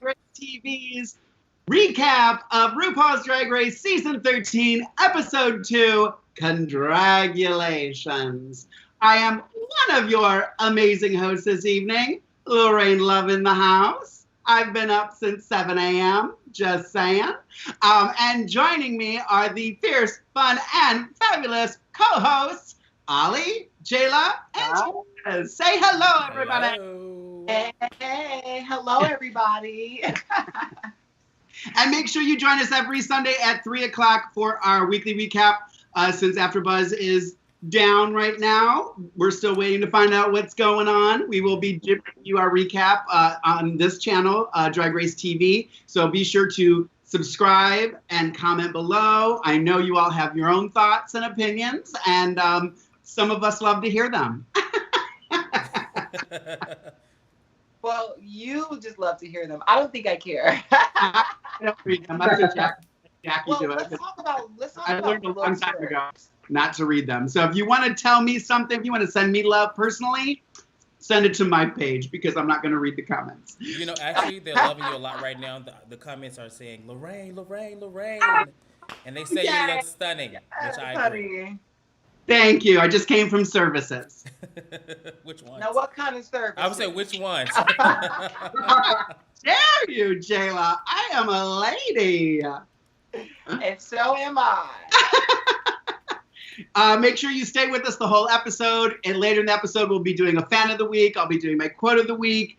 Race TV's recap of RuPaul's Drag Race Season 13, Episode 2, Condragulations. I am one of your amazing hosts this evening, Lorayne Love in the house. I've been up since 7 a.m., just saying. And joining me are the fierce, fun, and fabulous co-hosts, Ollie, Jayla, and Tez. Say hello, everybody. Hello. Hey, hello, everybody. And make sure you join us every Sunday at 3 o'clock for our weekly recap. Since Afterbuzz is down right now, we're still waiting to find out what's going on. We will be giving you our recap on this channel, Drag Race TV. So be sure to subscribe and comment below. I know you all have your own thoughts and opinions, and some of us love to hear them. Well, you just love to hear them. I don't think I care. I don't read them. I think Jacque do it. Let's talk about I learned a long time ago not to read them. So if you want to tell me something, if you want to send me love personally, send it to my page because I'm not going to read the comments. You know, actually, they're loving you a lot right now. The comments are saying, Lorayne, Lorayne, Lorayne. And they say you look stunning, which I agree. Thank you. I just came from services. Which one? Now, what kind of service? I would say which ones? Dare you, Jayla? I am a lady. And so am I. Make sure you stay with us the whole episode. And later in the episode, we'll be doing a fan of the week. I'll be doing my quote of the week.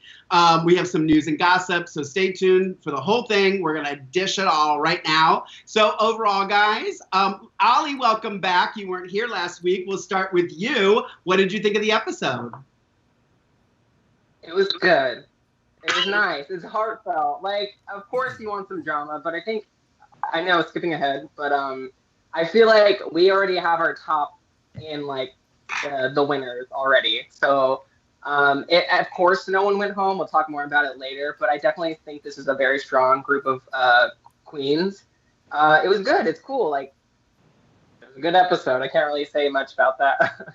We have some news and gossip, so stay tuned for the whole thing. We're going to dish it all right now. So overall, guys, Ollie, welcome back. You weren't here last week. We'll start with you. What did you think of the episode? It was good. It was nice. It's heartfelt. Like, of course you want some drama, but I know skipping ahead, but I feel like we already have our top in, like, the winners already. So, of course, no one went home. We'll talk more about it later. But I definitely think this is a very strong group of queens. It was good. It's cool. Like, it was a good episode. I can't really say much about that.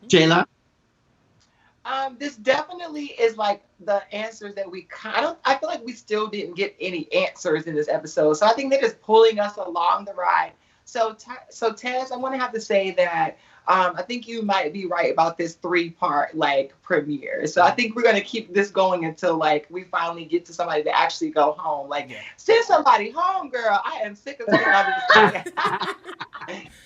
Jayla? This definitely is like the answers that I feel like we still didn't get any answers in this episode. So I think they're just pulling us along the ride. So Tez, I want to have to say that I think you might be right about this 3-part like premiere. So I think we're going to keep this going until like we finally get to somebody to actually go home. Like, send somebody home, girl. I am sick of seeing all this.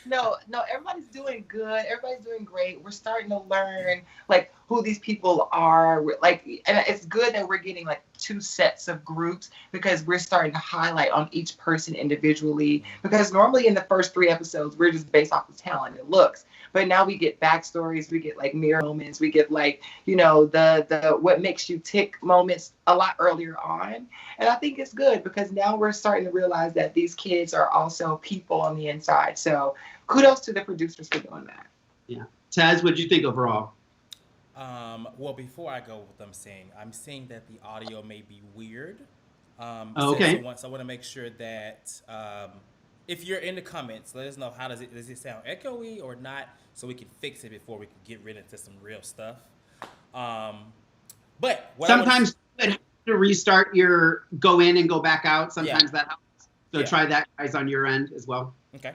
No, everybody's doing good. Everybody's doing great. We're starting to learn like who these people are. Like, and it's good that we're getting like 2 sets of groups because we're starting to highlight on each person individually. Because normally in the first 3 episodes, we're just based off of talent and looks. But now we get backstories, we get like mirror moments, we get like, you know, the what makes you tick moments a lot earlier on. And I think it's good because now we're starting to realize that these kids are also people on the inside. So kudos to the producers for doing that. Yeah. Tez, what did you think overall? Well, before I go with them saying, I'm seeing that the audio may be weird. Okay. So I want to make sure that if you're in the comments, let us know does it sound echoey or not, so we can fix it before we can get rid into some real stuff. But sometimes you have to restart go in and go back out. Sometimes that helps. So try that, guys, on your end as well. Okay.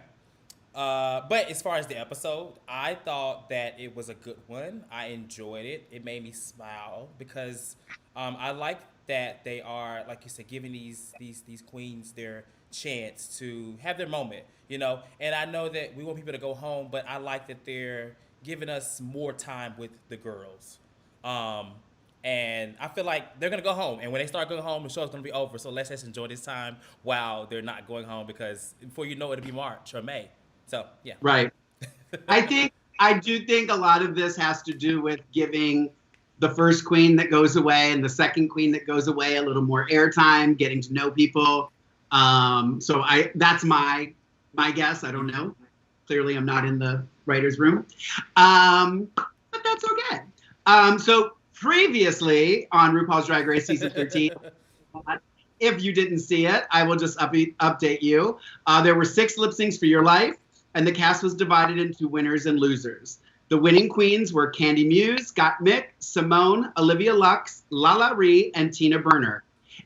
But as far as the episode, I thought that it was a good one. I enjoyed it. It made me smile because I like that they are, like you said, giving these queens their chance to have their moment, you know. And I know that we want people to go home, but I like that they're giving us more time with the girls. And I feel like they're gonna go home, and when they start going home, the show's gonna be over. So let's just enjoy this time while they're not going home, because before you know it, it'll be March or May. So yeah. Right. I do think a lot of this has to do with giving the first queen that goes away and the second queen that goes away a little more airtime, getting to know people. So that's my guess. I don't know. Clearly, I'm not in the writer's room. But that's okay. So previously on RuPaul's Drag Race Season 13, if you didn't see it, I will just update you. There were 6 lip syncs for your life, and the cast was divided into winners and losers. The winning queens were Candy Muse, Gotmick, Simone, Olivia Lux, Lala Ree, and Tina Burner.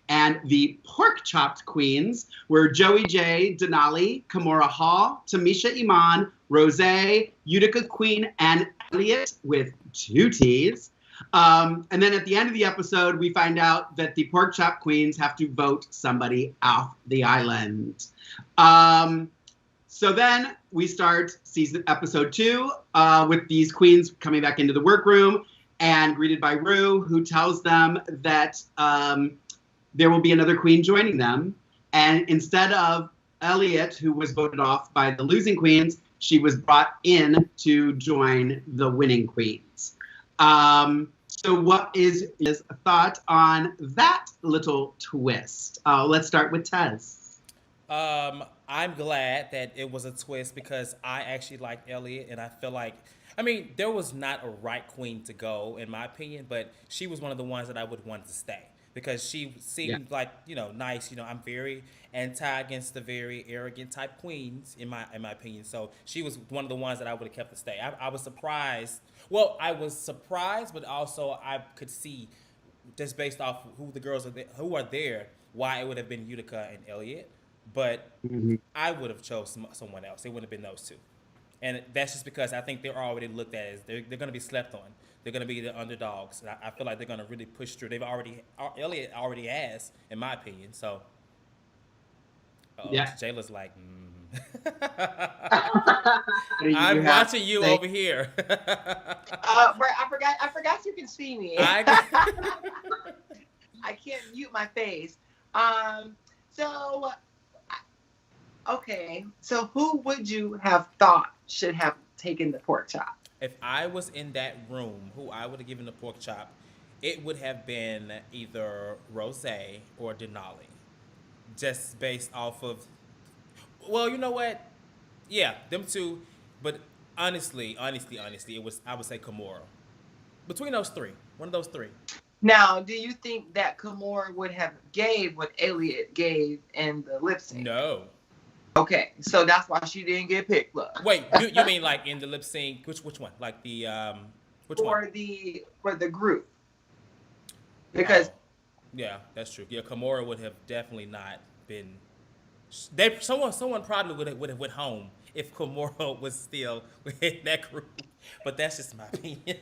And the pork chopped queens were Joey J, Denali, Kimora Hall, Tamisha Iman, Rose, Utica Queen, and Elliott with 2 T's. And then at the end of the episode, we find out that the pork chop queens have to vote somebody off the island. So then we start episode 2 with these queens coming back into the workroom and greeted by Ru, who tells them that there will be another queen joining them. And instead of Elliott, who was voted off by the losing queens, she was brought in to join the winning queens. So what is a thought on that little twist? Let's start with Tez. I'm glad that it was a twist because I actually like Elliott, and I feel like, I mean, there was not a right queen to go, in my opinion, but she was one of the ones that I would want to stay because she seemed like, nice. I'm very anti against the very arrogant type queens, in my opinion. So she was one of the ones that I would have kept to stay. I was surprised. Well, I was surprised, but also I could see, just based off who the girls who are there, why it would have been Utica and Elliott. But I would have chose someone else. It would have been those 2. And that's just because I think they're already looked at as they're going to be slept on. They're going to be the underdogs. And I feel like they're going to really push through. Elliott already has, in my opinion. So, Jayla's like, I'm watching you over here. I forgot you can see me. I can't mute my face. So who would you have thought should have taken the pork chop? If I was in that room, who I would have given the pork chop, it would have been either Rose or Denali. Just based off of, well, you know what? Yeah, them 2. But honestly, it was, I would say Kimora. Between those 3, one of those 3. Now, do you think that Kimora would have gave what Elliott gave in the lip sync? No. Okay, so that's why she didn't get picked. Look. Wait, you mean like in the lip sync? Which one? Like the which one? For the group. Because yeah, that's true. Yeah, Kimora would have definitely not been. Someone probably would have went home if Kimora was still in that group. But that's just my opinion.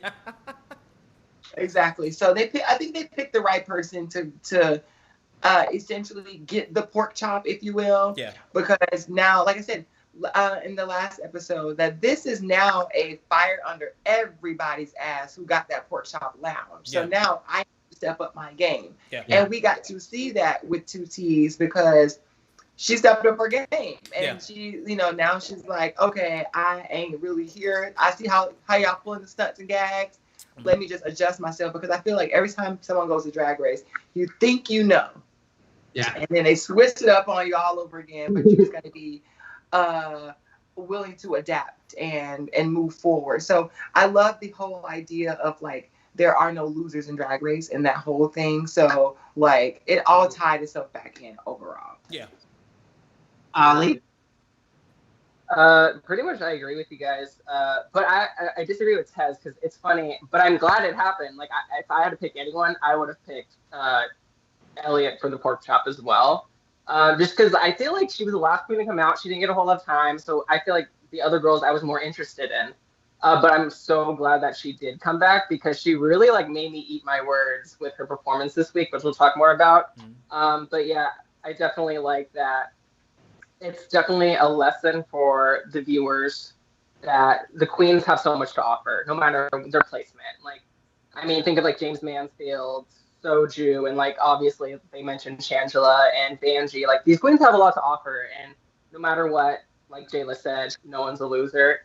Exactly. So I think they picked the right person to essentially get the pork chop, if you will. Yeah. Because now, like I said, in the last episode, that this is now a fire under everybody's ass who got that pork chop lounge. So now I have to step up my game. Yeah. And we got to see that with 2 T's because she stepped up her game. And she, now she's like, okay, I ain't really here. I see how y'all pulling the stunts and gags. Let me just adjust myself because I feel like every time someone goes to Drag Race, you think you know. Yeah. And then they switch it up on you all over again, but you just got to be willing to adapt and move forward. So I love the whole idea of like there are no losers in Drag Race and that whole thing. So like it all tied itself back in overall. Yeah. Ollie? Pretty much I agree with you guys. But I disagree with Tez because it's funny, but I'm glad it happened. Like if I had to pick anyone, I would have picked Elliott for the pork chop as well. Just because I feel like she was the last queen to come out. She didn't get a whole lot of time. So I feel like the other girls I was more interested in. But I'm so glad that she did come back because she really like made me eat my words with her performance this week, which we'll talk more about. But yeah, I definitely like that. It's definitely a lesson for the viewers that the queens have so much to offer, no matter their placement. Like, I mean, think of like James Mansfield, Soju, and like obviously they mentioned Shangela and Vanjie. Like these queens have a lot to offer, and no matter what, like Jayla said, no one's a loser.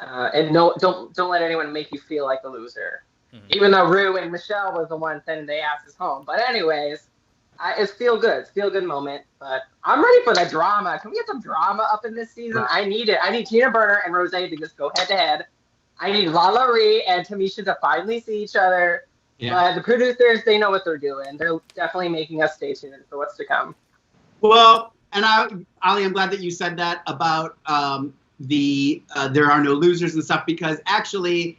And don't let anyone make you feel like the loser. Even though Ru and Michelle was the one sending the asses home. But anyways, it's feel good moment. But I'm ready for the drama. Can we get some drama up in this season? I need it. I need Tina Burner and Rose to just go head to head. I need Lala Ree and Tamisha to finally see each other. Yeah. But the producers, they know what they're doing. They're definitely making us stay tuned for what's to come. Well, and Ollie, I'm glad that you said that about there are no losers and stuff, because actually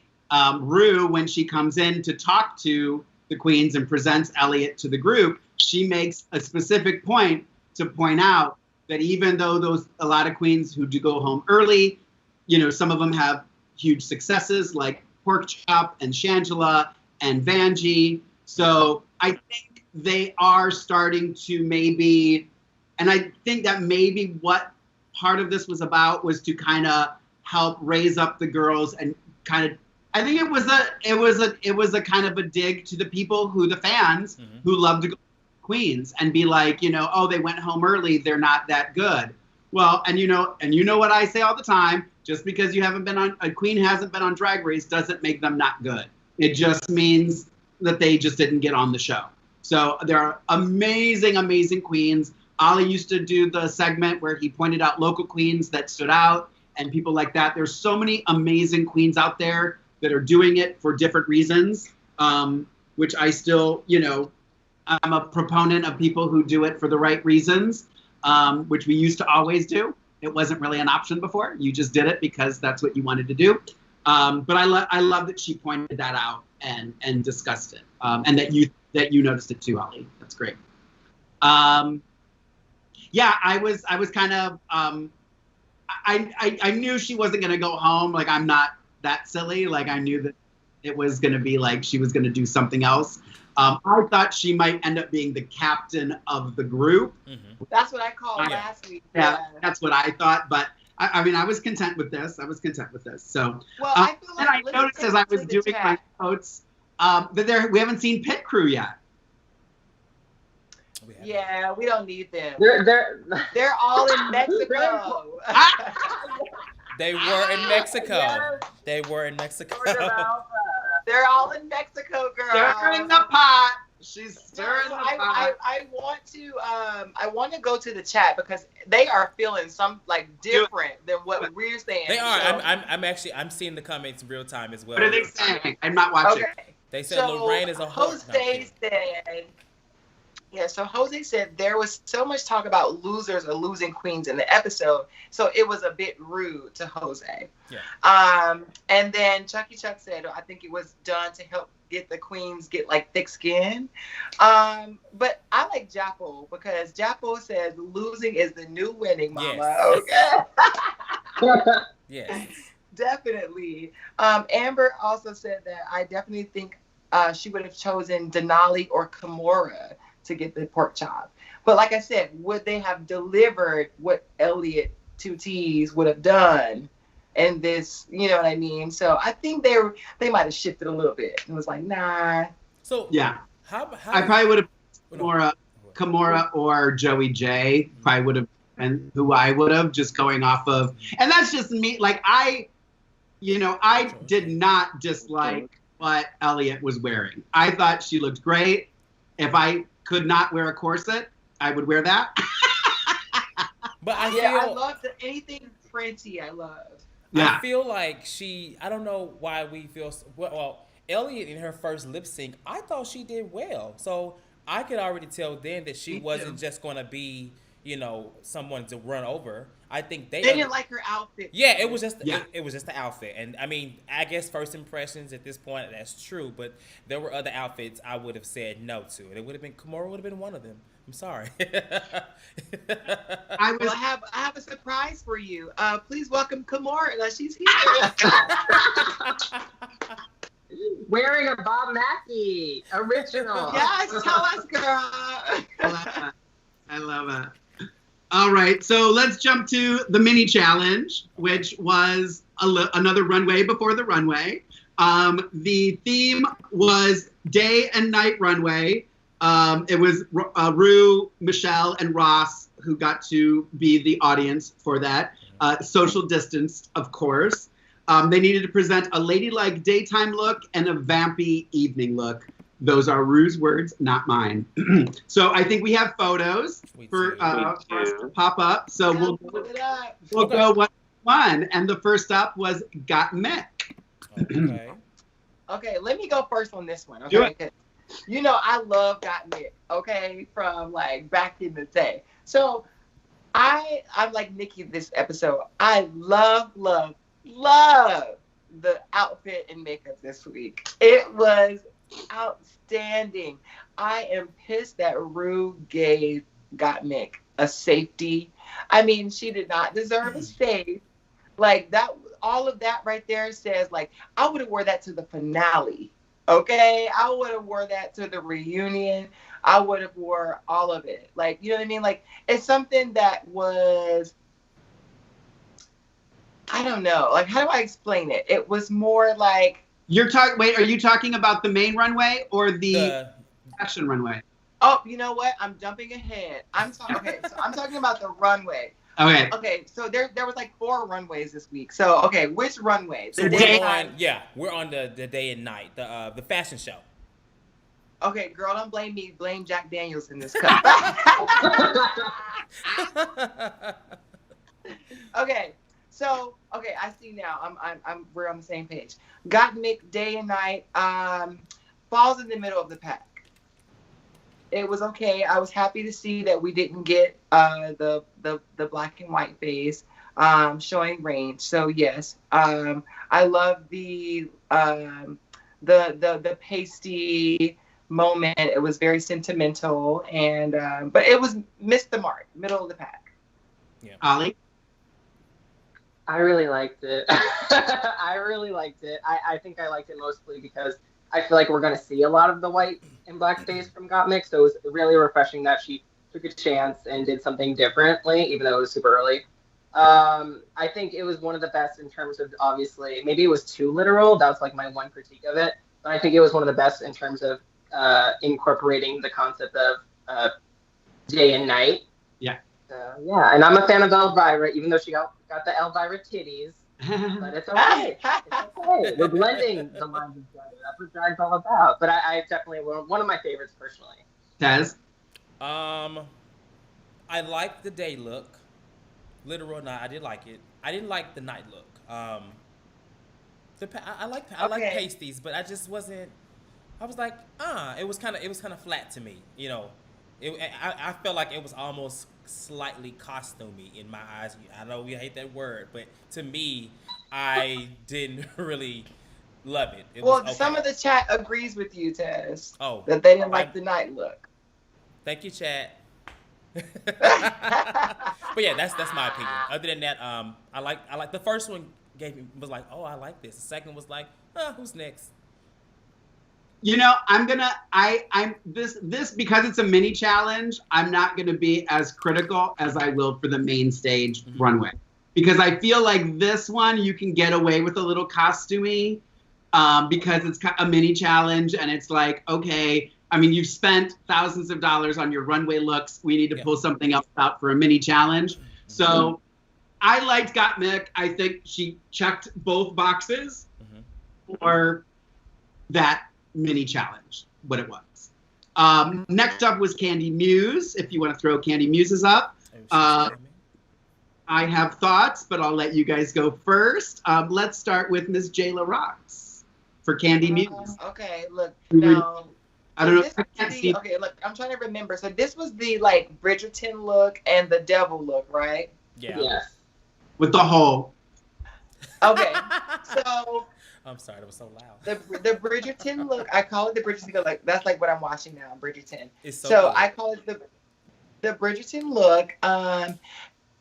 Ru, when she comes in to talk to the queens and presents Elliott to the group, she makes a specific point to point out that even though a lot of queens who do go home early, some of them have huge successes like Porkchop and Shangela and Vanjie. So I think they are starting to maybe, and I think that maybe what part of this was about was to kind of help raise up the girls and kind of, I think it was a kind of a dig to the people the fans who love to go queens and be like, oh, they went home early, they're not that good. Well, and you know what I say all the time, just because a queen hasn't been on Drag Race doesn't make them not good. It just means that they just didn't get on the show. So there are amazing, amazing queens. Ollie used to do the segment where he pointed out local queens that stood out and people like that. There's so many amazing queens out there that are doing it for different reasons, which I still, I'm a proponent of people who do it for the right reasons, which we used to always do. It wasn't really an option before. You just did it because that's what you wanted to do. But I love that she pointed that out and discussed it, and that you noticed it too, Ollie. That's great. Yeah, I was kind of I knew she wasn't gonna go home. Like, I'm not that silly. Like, I knew that it was gonna be like she was gonna do something else. I thought she might end up being the captain of the group. Mm-hmm. That's what I called last week. Yeah, that's what I thought. But I mean, I was content with this. So, well, I feel like and I noticed as I was doing my notes that we haven't seen Pit Crew yet. Yeah, we don't need them. They're all in Mexico. They were in Mexico. Yes. They were in Mexico. They're all in Mexico, girl. Stirring the pot. She's stirring the pot. I want to go to the chat because they are feeling some different than what we're saying. They are. So. I'm seeing the comments in real time as well. What are they saying? I'm not watching. Okay. They said Lorayne is a whore. So Jose said there was so much talk about losers or losing queens in the episode, so it was a bit rude to Jose. Yeah. And then Chucky Chuck said, I think it was done to help get the queens get thick skin. But I like Jacque because Jacque says losing is the new winning, mama. Yes. Okay. Yes. Definitely. Amber also said that I definitely think she would have chosen Denali or Kimora to get the pork chop. But like I said, would they have delivered what Elliot 2T's would have done in this, you know what I mean? So I think they might have shifted a little bit and was like, nah. So yeah. How I probably would have Kimora or Joey J probably would have been who I would have, just going off of, and that's just me. Like I did not dislike what Elliot was wearing. I thought she looked great. If I could not wear a corset, I would wear that. But I love anything Frenzy. I love. Yeah. I feel like I don't know why we feel. Well, Elliot in her first lip sync, I thought she did well. So I could already tell then that she wasn't just going to be, someone to run over. I think they didn't like her outfit. Yeah, it was just the outfit. And I mean, I guess first impressions at this point, that's true. But there were other outfits I would have said no to. And it would have been, Kimora would have been one of them. I'm sorry. I have a surprise for you. Please welcome Kimora. She's here. Wearing a Bob Mackie original. Yes, tell us, girl. I love it. All right, so let's jump to the mini challenge, which was another runway before the runway. The theme was day and night runway. It was Ru, Michelle, and Ross who got to be the audience for that. Social distance, of course. They needed to present a ladylike daytime look and a vampy evening look. Those are Ru's words, not mine. So I think we have photos for us to pop up. So we'll go one. And the first up was Gotmick. Okay, let me go first on this one. Okay, I love Gotmick. Okay, from back in the day. So I'm like Nikki this episode. I love the outfit and makeup this week. It was outstanding. I am pissed that Rue gave Gotmick a safety. I mean, she did not deserve a save. Like that, all of that right there says like I would have wore that to the finale. Okay, I would have wore that to the reunion. I would have wore all of it. Like, you know what I mean? Like, it's something that was, I don't know. Like, how do I explain it? It was more like. Wait, are you talking about the main runway or the fashion runway? Oh, you know what? I'm jumping ahead. Okay, so I'm talking about the runway. Okay. Okay, so there was like 4 runways this week. So, okay, which runway? So we're on the day and night, the fashion show. Okay, girl, don't blame me. Blame Jack Daniels in this cup. Okay, so I see now. We're on the same page. Gotmick day and night falls in the middle of the pack. It was okay. I was happy to see that we didn't get the black and white phase showing range. So yes, I love the pasty moment. It was very sentimental, and but it was missed the mark, middle of the pack. Yeah. Ollie? I really liked it. I really liked it. I think I liked it mostly because I feel like we're going to see a lot of the white and black face from Gotmick, so it was really refreshing that she took a chance and did something differently, even though it was super early. I think it was one of the best in terms of, obviously, maybe it was too literal. That was like my one critique of it. But I think it was one of the best in terms of incorporating the concept of day and night. Yeah. Yeah, and I'm a fan of Elvira, even though she got the Elvira titties. But it's okay. It's okay. We're blending the lines together. That's what drag's all about. But I definitely one of my favorites personally. Tez? I like the day look. Literal or not, I did like it. I didn't like the night look. I like pasties, but I just wasn't. I was like, it was kind of flat to me. You know, I felt like it was almost slightly costumey in my eyes. I know we hate that word, but to me, I didn't really love it. Some of the chat agrees with you, Tez. Oh, that they didn't like the night look. Thank you, chat. But yeah, that's my opinion. Other than that, I like the first one was like, oh, I like this. The second was like, who's next? You know, I'm this because it's a mini challenge, I'm not gonna be as critical as I will for the main stage runway. Because I feel like this one you can get away with a little costumey because it's a mini challenge and it's like, okay, I mean, you've spent thousands of dollars on your runway looks. We need to pull something else out for a mini challenge. So I liked Gotmick. I think she checked both boxes for that mini challenge, what it was. Next up was Candy Muse, if you want to throw Candy Muses up. I have thoughts, but I'll let you guys go first. Let's start with Miss Jayla Roxx for Candy Muse. Okay, look, now... I don't know. I can't see. Okay, look, I'm trying to remember. So this was the like Bridgerton look and the devil look, right? Yeah. Yes. With the hole. Okay. So I'm sorry, that was so loud. The Bridgerton look, I call it the Bridgerton look. Like that's like what I'm watching now, Bridgerton. It's so cool. I call it the Bridgerton look.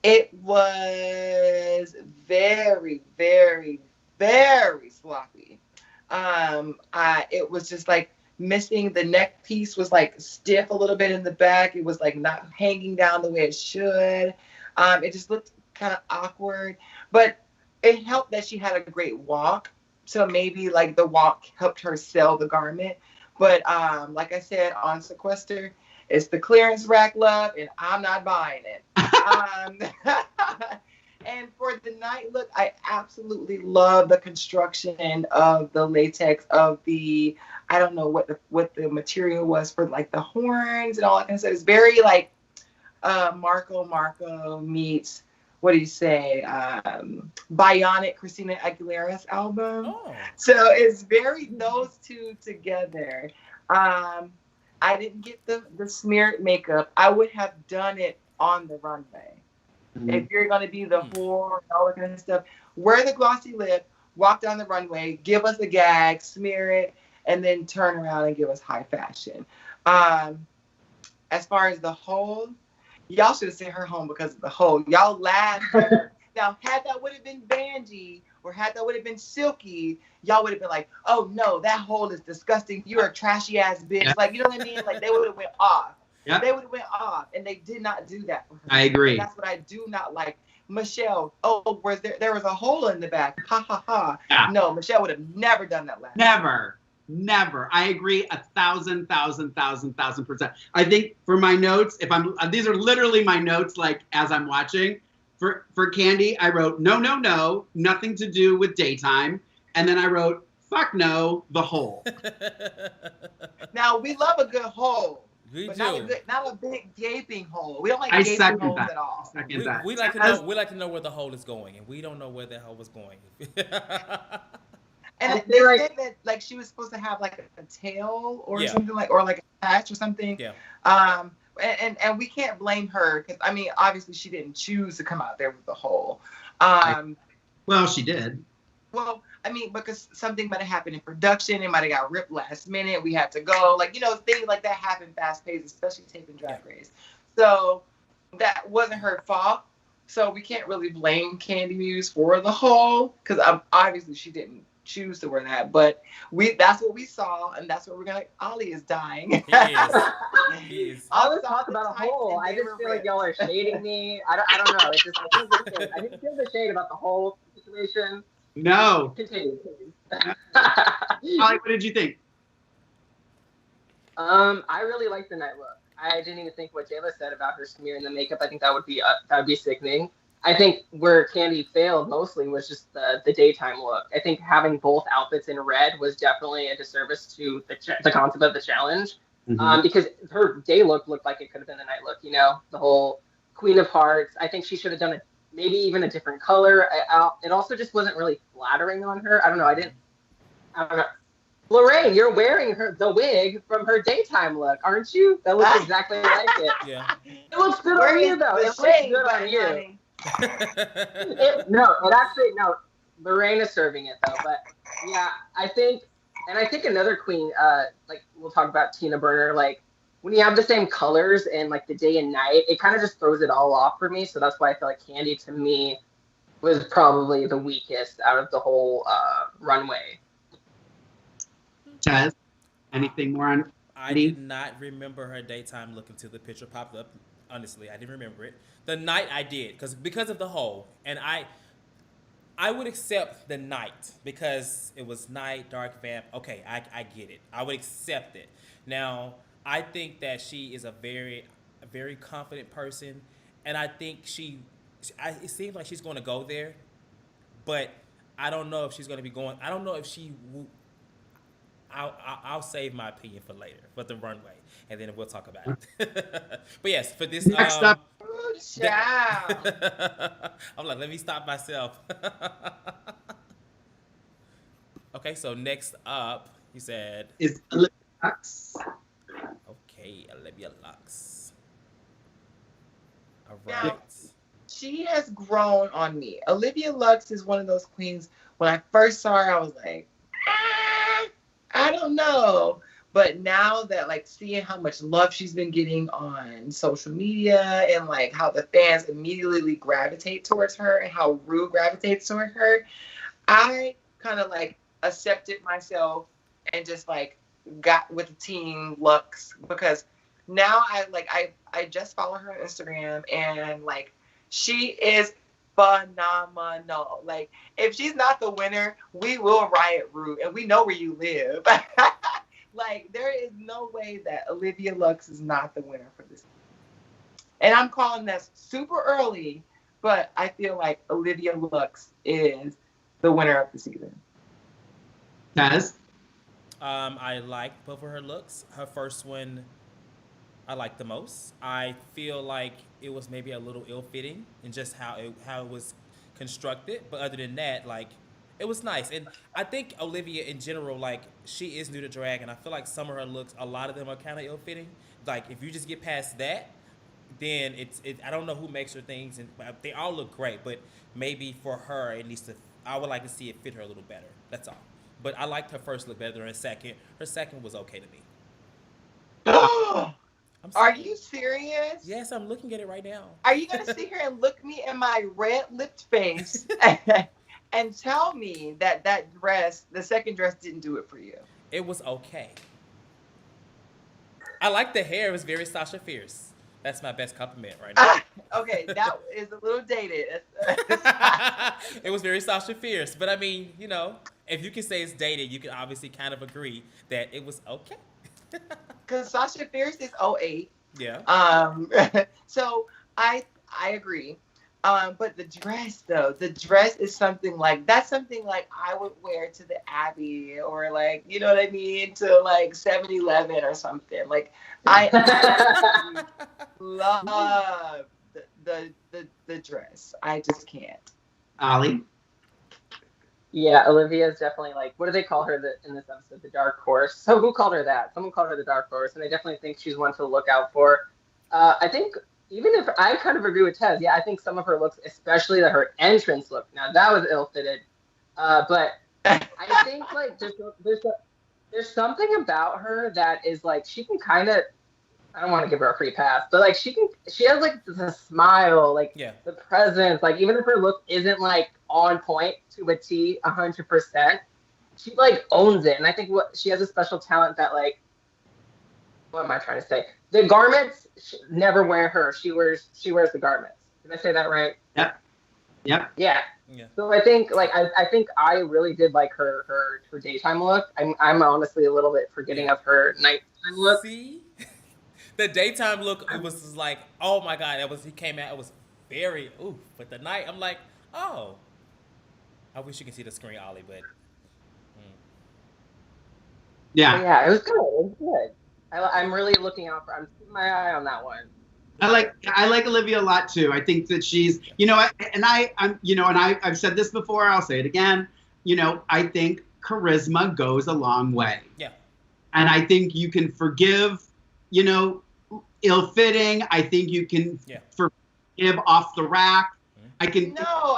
It was very, very, very sloppy. It was just like missing the neck piece was like stiff a little bit in the back. It was like not hanging down the way it should. It just looked kind of awkward, but it helped that she had a great walk. So maybe like the walk helped her sell the garment. But like I said on Sequester, it's the clearance rack love and I'm not buying it. And for the night look, I absolutely love the construction of the latex of the, I don't know what the material was for like the horns and all that kind of stuff. It's very like Marco meets, what do you say, Bionic Christina Aguilera's album. Oh. So it's very those two together. I didn't get the smeared makeup. I would have done it on the runway. If you're going to be the whore and all that kind of stuff, wear the glossy lip, walk down the runway, give us a gag, smear it, and then turn around and give us high fashion. As far as the hole, y'all should have sent her home because of the hole. Y'all laughed. Now, had that would have been Vanjie or had that would have been Silky, y'all would have been like, oh no, that hole is disgusting. You're a trashy ass bitch. Yeah. Like, you know what I mean? Like, they would have went off. Yeah. They would have went off, and they did not do that for her. I agree. And that's what I do not like. Michelle, oh, where's there was a hole in the back. Ha ha ha. Yeah. No, Michelle would have never done that last. Never. I agree 1,000%. I think for my notes, these are literally my notes, like as I'm watching. For Kandi, I wrote no, nothing to do with daytime, and then I wrote fuck no, the hole. Now we love a good hole. We but do. Not a big gaping hole. We don't like I gaping second holes that. at all. We like to know. We like to know where the hole is going, and we don't know where that hole is going. And they said that like she was supposed to have like a tail or something or like a patch or something. Yeah. And we can't blame her because I mean obviously she didn't choose to come out there with the hole. Well, she did. Well, I mean, because something might have happened in production, it might have got ripped last minute. We had to go, like, you know, things like that happen fast paced, especially taping Drag Race. So that wasn't her fault. So we can't really blame Kandi Muse for the hole because obviously she didn't choose to wear that. But that's what we saw, and that's what we're gonna. Ollie is dying. He is. I always talk about a hole. I just feel like y'all are shading me. I don't know. It's just I didn't feel the shade about the whole situation. No. Continue. Ollie, what did you think? I really liked the night look. I didn't even think what Jayla said about her smearing the makeup. I think that would be sickening. I think where Kandi failed mostly was just the daytime look. I think having both outfits in red was definitely a disservice to the concept of the challenge. Because her day look looked like it could have been the night look. You know, the whole Queen of Hearts. I think she should have done it. Maybe even a different color. It also just wasn't really flattering on her. I don't know. I don't know. Lorayne, you're wearing the wig from her daytime look, aren't you? That looks exactly like it. Yeah. It looks good on you, though. It looks good on you. No. Lorayne is serving it, though. But, yeah, I think another queen, like, we'll talk about Tina Burner, like, when you have the same colors and like the day and night, it kind of just throws it all off for me. So that's why I feel like Kandi to me was probably the weakest out of the whole runway. Tez, anything more on? I did not remember her daytime look until the picture popped up. Honestly, I didn't remember it. The night I did because of the hole, and I would accept the night because it was night, dark vamp. Okay, I get it. I would accept it. Now, I think that she is a very confident person, and I think it seems like she's going to go there, but I don't know if she's going to be going. I don't know if she. I'll save my opinion for later, for the runway, and then we'll talk about it. But yes, for this. Next up. I'm like, let me stop myself. Okay, so next up, you said is Olivia Roxx. Okay, Olivia Roxx. All Now, right. she has grown on me. Olivia Roxx is one of those queens. When I first saw her, I was like, I don't know. But now that like seeing how much love she's been getting on social media and like how the fans immediately gravitate towards her and how Ru gravitates toward her, I kind of like accepted myself and just like got with the team Lux because now I just follow her on Instagram and like she is phenomenal. Like if she's not the winner, we will riot Ru and we know where you live. Like there is no way that Olivia Roxx is not the winner for this. And I'm calling that super early, but I feel like Olivia Roxx is the winner of the season. Tez? I liked both of her looks. Her first one I liked the most. I feel like it was maybe a little ill-fitting in just how it was constructed. But other than that, like, it was nice. And I think Olivia in general, like, she is new to drag. And I feel like some of her looks, a lot of them are kind of ill-fitting. Like, if you just get past that, then I don't know who makes her things. And they all look great. But maybe for her, it needs to, I would like to see it fit her a little better. That's all. But I liked her first look better than her second. Her second was okay to me. Are you serious? Yes, I'm looking at it right now. Are you gonna sit here and look me in my red-lipped face and tell me that dress, the second dress, didn't do it for you? It was okay. I like the hair. It was very Sasha Fierce. That's my best compliment right now. Okay, that is a little dated. It was very Sasha Fierce. But I mean, if you can say it's dated, you can obviously kind of agree that it was okay. Because Sasha Fierce is 08. Yeah. So I agree. But the dress though, the dress is something like I would wear to the Abbey or like, you know what I mean, to like 7-Eleven or something. Like I love the dress. I just can't. Ollie? Yeah, Olivia's definitely like, what do they call her in this episode? The dark horse. So who called her that? Someone called her the dark horse, and I definitely think she's one to look out for. I think even if I kind of agree with Tez, yeah, I think some of her looks, especially her entrance look, now that was ill-fitted. But I think like there's something about her that is like she can kind of, I don't want to give her a free pass, but like she has like the smile, like the presence, like even if her look isn't like on point to a T 100%, she like owns it. And I think she has a special talent that like, what am I trying to say? The garments never wear her. She wears the garments. Did I say that right? Yep. Yeah. Yeah. So I think like I think I really did like her daytime look. I'm honestly a little bit forgetting of her nighttime look. See? The daytime look, it was like, oh my God, he came out, it was very, ooh, but the night, I'm like, oh. I wish you could see the screen, Ollie, but. Yeah. But yeah, it was good. It was good. I'm really looking out I'm keeping my eye on that one. I like Olivia a lot too. I think that she's, I've said this before, I'll say it again. I think charisma goes a long way. Yeah. And I think you can forgive, ill-fitting. I think you can forgive off the rack. I can. No,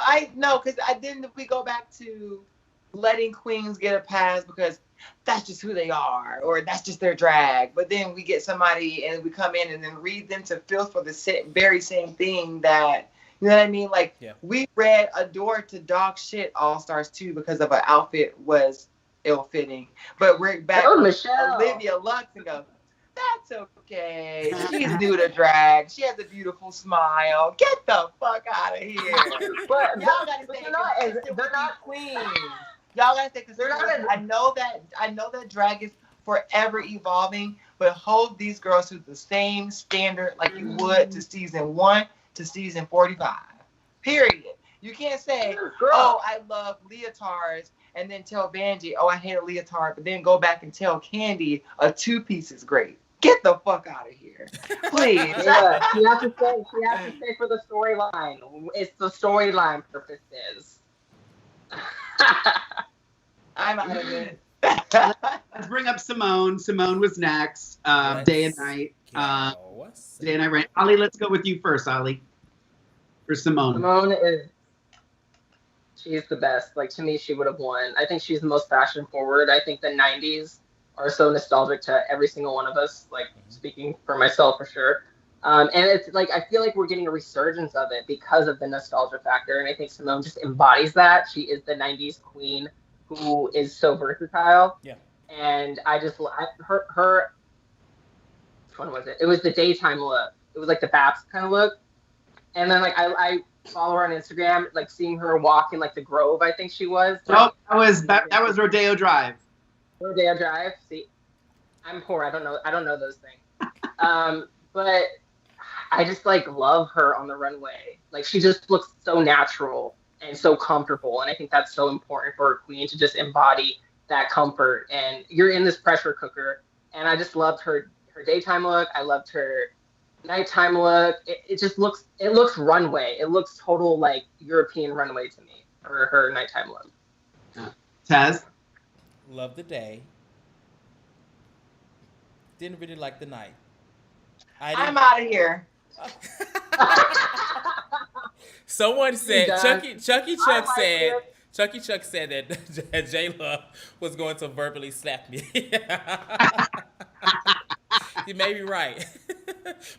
because then we go back to letting queens get a pass because that's just who they are, or that's just their drag. But then we get somebody and we come in and then read them to filth for the very same thing that, you know what I mean? Like, we read Adore to dog shit All-Stars 2 because of an outfit was ill-fitting. But we're back to Olivia Lux and go, that's okay. She's new to drag. She has a beautiful smile. Get the fuck out of here. But y'all gotta stay consistent with these queens. Y'all gotta stay consistent. I know that drag is forever evolving, but hold these girls to the same standard like you would to season 1 to season 45. Period. You can't say, oh, I love leotards, and then tell Vanjie, oh, I hate a leotard, but then go back and tell Candy a 2-piece is great. Get the fuck out of here, please. Yeah, she has to stay for the storyline. It's the storyline purposes. I'm out of it. Let's bring up Simone. Simone was next. Day and night. Day and night. Right. Ollie, let's go with you first, Ollie. For Simone. Simone she's the best. Like, to me, she would have won. I think she's the most fashion forward. I think the 90s are so nostalgic to every single one of us, like speaking for myself for sure. And it's like, I feel like we're getting a resurgence of it because of the nostalgia factor. And I think Simone just embodies that. She is the 90s queen who is so versatile. Yeah. And I just, her, which one was it? It was the daytime look. It was like the Babs kind of look. And then like, I follow her on Instagram, like seeing her walk in like the Grove, I think she was. Oh, that was Rodeo Drive. Rodeo Drive. See, I'm poor. I don't know those things. But I just like love her on the runway. Like, she just looks so natural and so comfortable, and I think that's so important for a queen to just embody that comfort. And you're in this pressure cooker, and I just loved her daytime look. I loved her nighttime look. It just looks runway. It looks total like European runway to me for her nighttime look. Tez? Love the day. Didn't really like the night. I'm out of here. Someone said Chucky Chuck said that Jayla was going to verbally slap me. You may be right.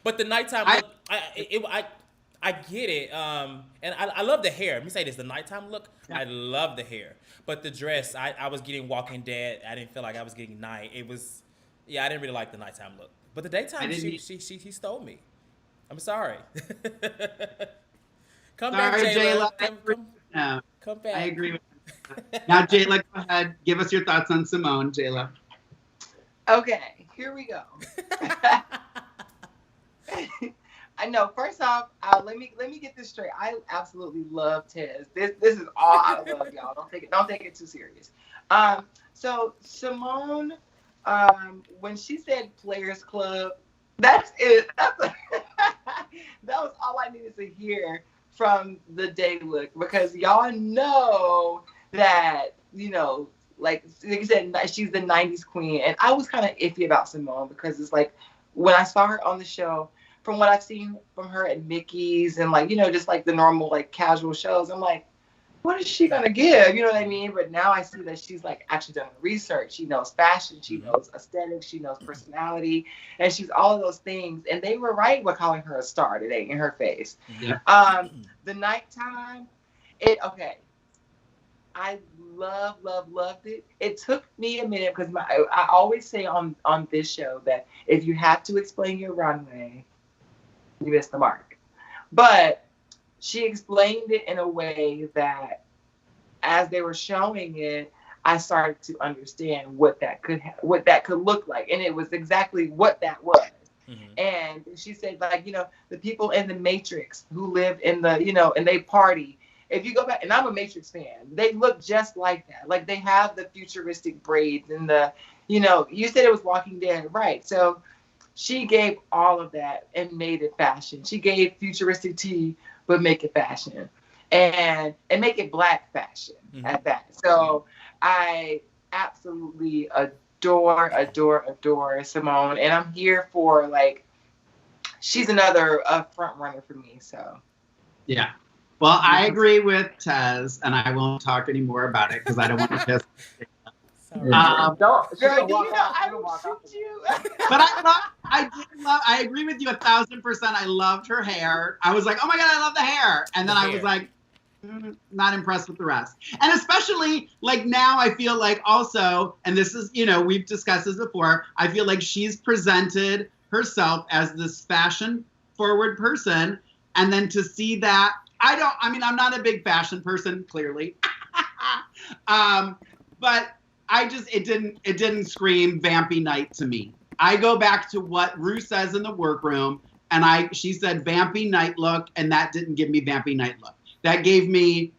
But the nighttime look, I get it. And I love the hair. Let me say this: the nighttime look, I love the hair. But the dress, I was getting Walking Dead. I didn't feel like I was getting night. It was, I didn't really like the nighttime look. But the daytime, she stole me. I'm sorry. Come back, Jayla. Come back. I agree with you. Now, Jayla, go ahead. Give us your thoughts on Simone, Jayla. Okay, here we go. I know. First off, let me get this straight. I absolutely love Tez. This is all I love, y'all. Don't take it too serious. So Simone, when she said Players Club, that's it. That was all I needed to hear from the day look, because y'all know that, like you said, she's the 90s queen. And I was kind of iffy about Simone because it's like, when I saw her on the show, from what I've seen from her at Mickey's and just like the normal, like casual shows, I'm like, what is she gonna give? You know what I mean? But now I see that she's like actually done research. She knows fashion, she knows aesthetics, she knows personality, and she's all of those things. And they were right with calling her a star today in her face. Yeah. The nighttime, I loved it. It took me a minute because I always say on this show that if you have to explain your runway, you missed the mark. But she explained it in a way that, as they were showing it, I started to understand what that could look like, and it was exactly what that was. Mm-hmm. And she said, like, the people in the Matrix who live in the, and they party. If you go back, and I'm a Matrix fan, they look just like that. Like, they have the futuristic braids and the, you said it was Walking Dead, right? So she gave all of that and made it fashion. She gave futuristic tea, but make it fashion, and make it Black fashion at that. So I absolutely adore Simone, and I'm here for, like, she's another front runner for me. So yeah. Well, I agree with Tez, and I won't talk anymore about it because I don't want to piss. I will shoot you. But I agree with you 1,000%. I loved her hair. I was like, oh my God, I love the hair. And then I was like, not impressed with the rest. And especially, like, now I feel like also, and this is, we've discussed this before, I feel like she's presented herself as this fashion forward person. And then to see that, I'm not a big fashion person, clearly. But it didn't scream vampy night to me. I go back to what Ru says in the workroom, and she said vampy night look, and that didn't give me vampy night look. That gave me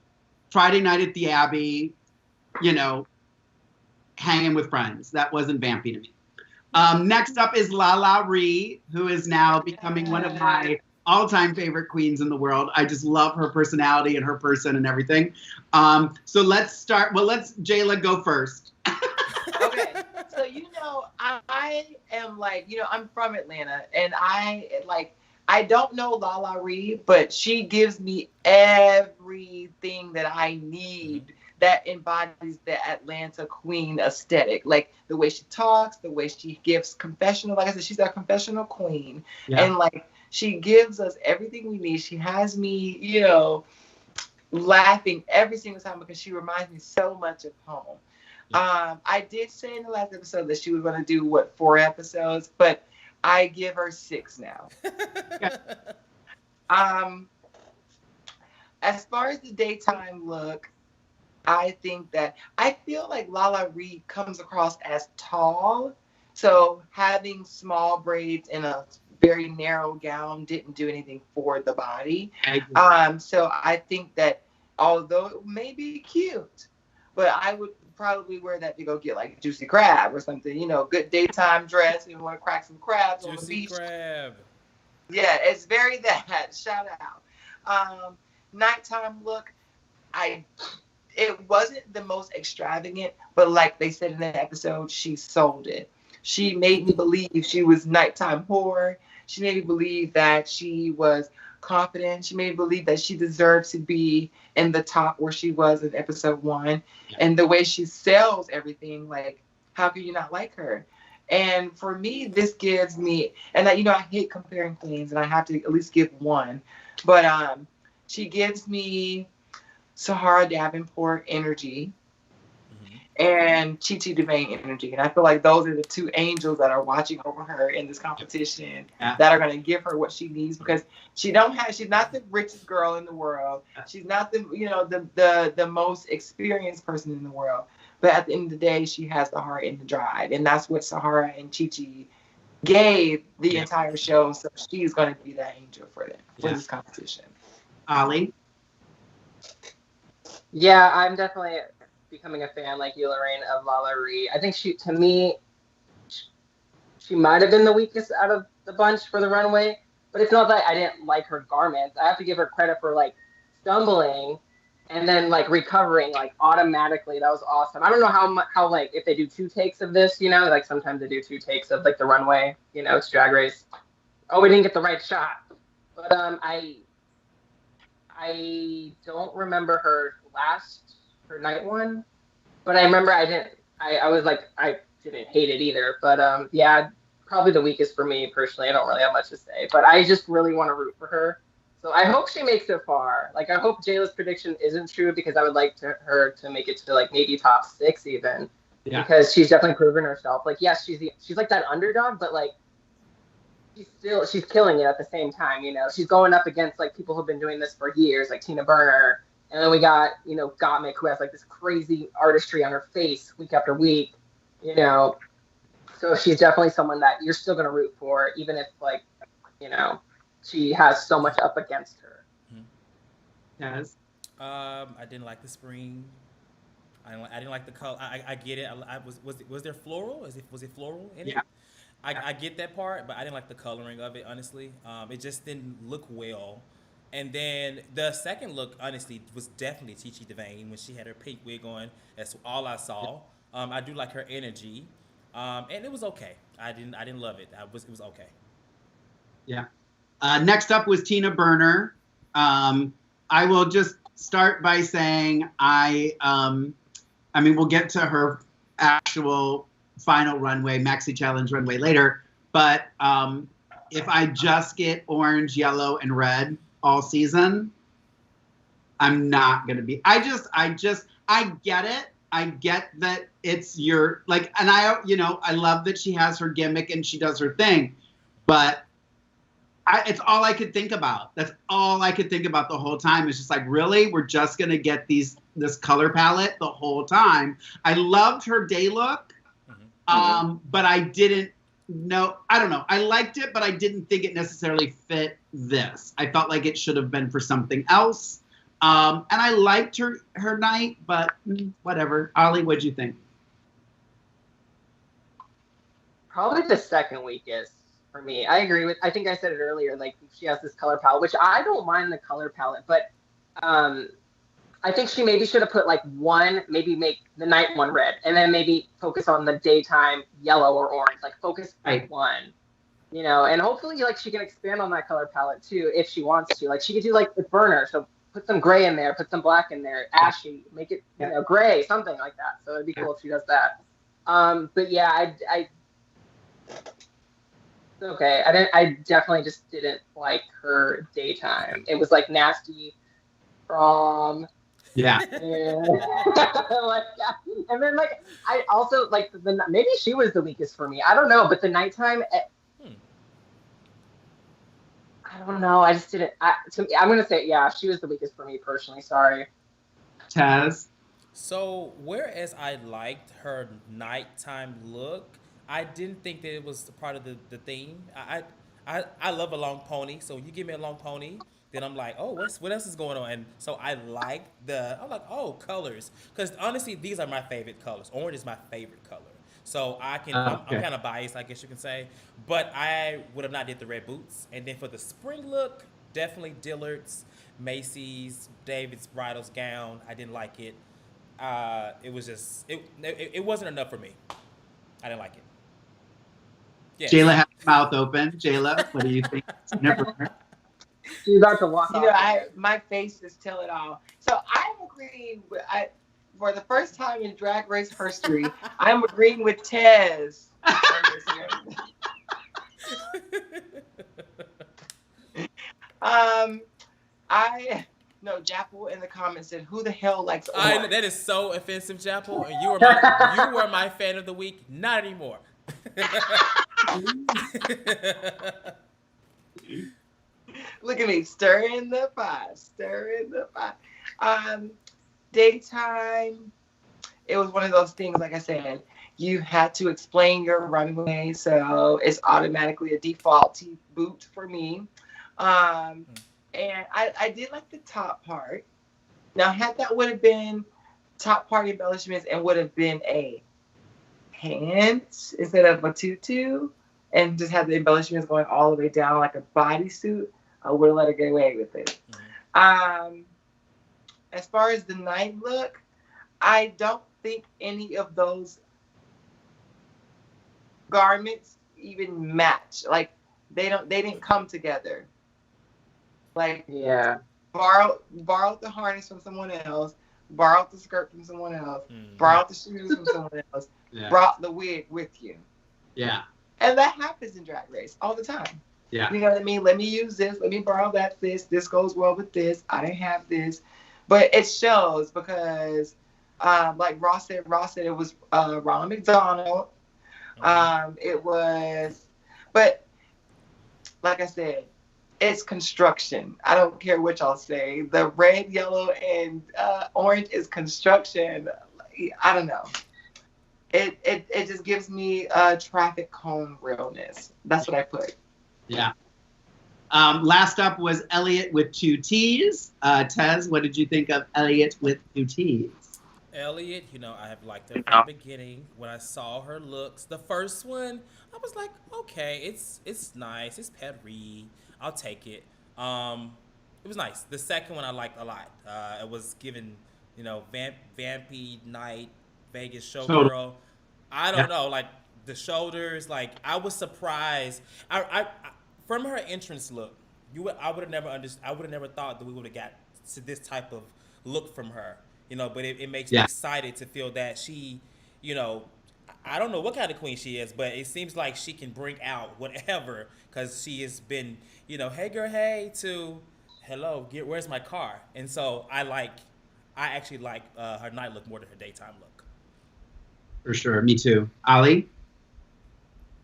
Friday night at the Abbey, hanging with friends. That wasn't vampy to me. Next up is La Ree, who is now becoming one of my all-time favorite queens in the world. I just love her personality and her person and everything. So let's start. Well, Jayla go first. Okay, so I am like, I'm from Atlanta, and I don't know La Ree, but she gives me everything that I need that embodies the Atlanta queen aesthetic. Like the way she talks, the way she gives confessional. Like I said, she's a confessional queen, and like she gives us everything we need. She has me, laughing every single time because she reminds me so much of home. I did say in the last episode that she was going to do 4 episodes, but I give her 6 now. As far as the daytime look, I feel like La Ree comes across as tall, so having small braids in a very narrow gown didn't do anything for the body. So I think that although it may be cute, but I would probably wear that to go get like Juicy Crab or something, good daytime dress. You want to crack some crabs on the beach. Crab. Yeah, it's very that. Shout out. Nighttime look, it wasn't the most extravagant, but like they said in the episode, she sold it. She made me believe she was nighttime whore. She made me believe that she was confident. She made me believe that she deserved to be in the top where she was in episode 1. Yeah. And the way she sells everything, like, how can you not like her? And for me, this gives me, and that, you know, I hate comparing queens, and I have to at least give one, but she gives me Sahara Davenport energy and Chi Chi DeVayne energy. And I feel like those are the two angels that are watching over her in this competition that are going to give her what she needs, because she's not the richest girl in the world. She's not the most experienced person in the world. But at the end of the day, she has the heart and the drive. And that's what Sahara and Chi Chi gave the entire show. So she's going to be that angel for this competition. Ollie? Yeah, I'm definitely becoming a fan, like you, Lorayne, of Lala Ree. I think she might have been the weakest out of the bunch for the runway, but it's not that I didn't like her garments. I have to give her credit for like stumbling and then like recovering like automatically. That was awesome. I don't know how like if they do 2 takes of this, you know, like sometimes they do 2 takes of like the runway, you know, it's Drag Race. Oh, we didn't get the right shot. But I don't remember her night one, but I remember I didn't hate it either, but yeah, probably the weakest for me personally. I don't really have much to say, but I just really want to root for her. So I hope she makes it far. Like, I hope Jayla's prediction isn't true, because I would like her to make it to like maybe top 6 even, because she's definitely proven herself. Like, yes, she's like that underdog, but like she's killing it at the same time. You know, she's going up against like people who've been doing this for years, like Tina Burner. And then we got, you know, Gotmick, who has like this crazy artistry on her face week after week, you know. So she's definitely someone that you're still going to root for, even if, like, you know, she has so much up against her. Yes. I didn't like the spring. I didn't like the color. I get it. Was there floral? Was it floral in it? I get that part, but I didn't like the coloring of it, honestly. It just didn't look well. And then the second look, honestly, was definitely Chi Chi DeVayne when she had her pink wig on. That's all I saw. I do like her energy, and it was okay. I didn't love it. It was okay. Yeah. Next up was Tina Burner. I will just start by saying we'll get to her actual final runway, Maxi Challenge runway later. But if I just get orange, yellow, and red all season, I'm not gonna be. I get it. I get that it's your like, and I love that she has her gimmick and she does her thing, but it's all I could think about. That's all I could think about the whole time. It's just like, really, we're just gonna get this color palette the whole time. I loved her day look, but I didn't know. I don't know. I liked it, but I didn't think it necessarily fit this. I felt like it should have been for something else. And I liked her night, but whatever. Ollie, what'd you think? Probably the second weakest for me. I agree I think I said it earlier, like she has this color palette, which I don't mind the color palette, but I think she maybe should have put like maybe make the night one red, and then maybe focus on the daytime yellow or orange, like focus on one, you know, and hopefully like she can expand on that color palette too, if she wants to. Like she could do like with Burner, so put some gray in there, put some black in there, ashy, make it, you know, gray, something like that. So it'd be cool if she does that. But yeah, okay. I definitely just didn't like her daytime. It was like nasty prom. Yeah. And then like I also like maybe she was the weakest for me. I don't know, but the nighttime. I don't know. I just didn't. I'm gonna say she was the weakest for me personally. Sorry. Tez. So whereas I liked her nighttime look, I didn't think that it was part of the theme. I love a long pony, so you give me a long pony, then I'm like, oh, what else is going on? And so I'm like, oh, colors, because honestly, these are my favorite colors. Orange is my favorite color, so I'm kind of biased, I guess you can say, but I would have not did the red boots. And then for the spring look, definitely Dillard's, Macy's, David's bridal's gown. I didn't like it. It was just it wasn't enough for me. I didn't like it. Yes. Jayla has her mouth open. Jayla, what do you think? She's about to walk off. My face just tell it all. So I'm agreeing with for the first time in Drag Race history, I'm agreeing with Tez. Japple in the comments said, "Who the hell likes orange?" That is so offensive, Japple. And you were my fan of the week. Not anymore. Look at me, stirring the pot. Daytime. It was one of those things, like I said, you had to explain your runway, so it's automatically a default boot for me. And I did like the top part. Now, had that would have been top part embellishments and would have been a pants instead of a tutu, and just had the embellishments going all the way down like a bodysuit, I would have let her get away with it. As far as the night look, I don't think any of those garments even match. Like they didn't come together. Like, yeah, borrowed the harness from someone else, borrowed the skirt from someone else, borrowed the shoes from someone else, brought the wig with you. Yeah. And that happens in Drag Race all the time. Yeah. You know what I mean? Let me use this. Let me borrow that. This goes well with this. I didn't have this. But it shows because, like Ross said it was Ronald McDonald. It was, but like I said, it's construction. I don't care what y'all say. The red, yellow, and orange is construction. I don't know. It just gives me traffic cone realness. That's what I put. Yeah. Last up was Elliott with 2 T's. Tez, what did you think of Elliott with 2 T's? Elliott, I have liked her from the beginning. When I saw her looks, the first one, I was like, okay, it's nice. It's Paris. I'll take it. It was nice. The second one I liked a lot. It was given, vampy night, Vegas showgirl. I don't know, like the shoulders. Like I was surprised. I from her entrance look, I would have never thought that we would have got to this type of look from her. But it makes me excited to feel that she, I don't know what kind of queen she is, but it seems like she can bring out whatever because she has been, hey girl, hey, to hello, where's my car? And so I actually like her night look more than her daytime look. For sure, me too. Ollie?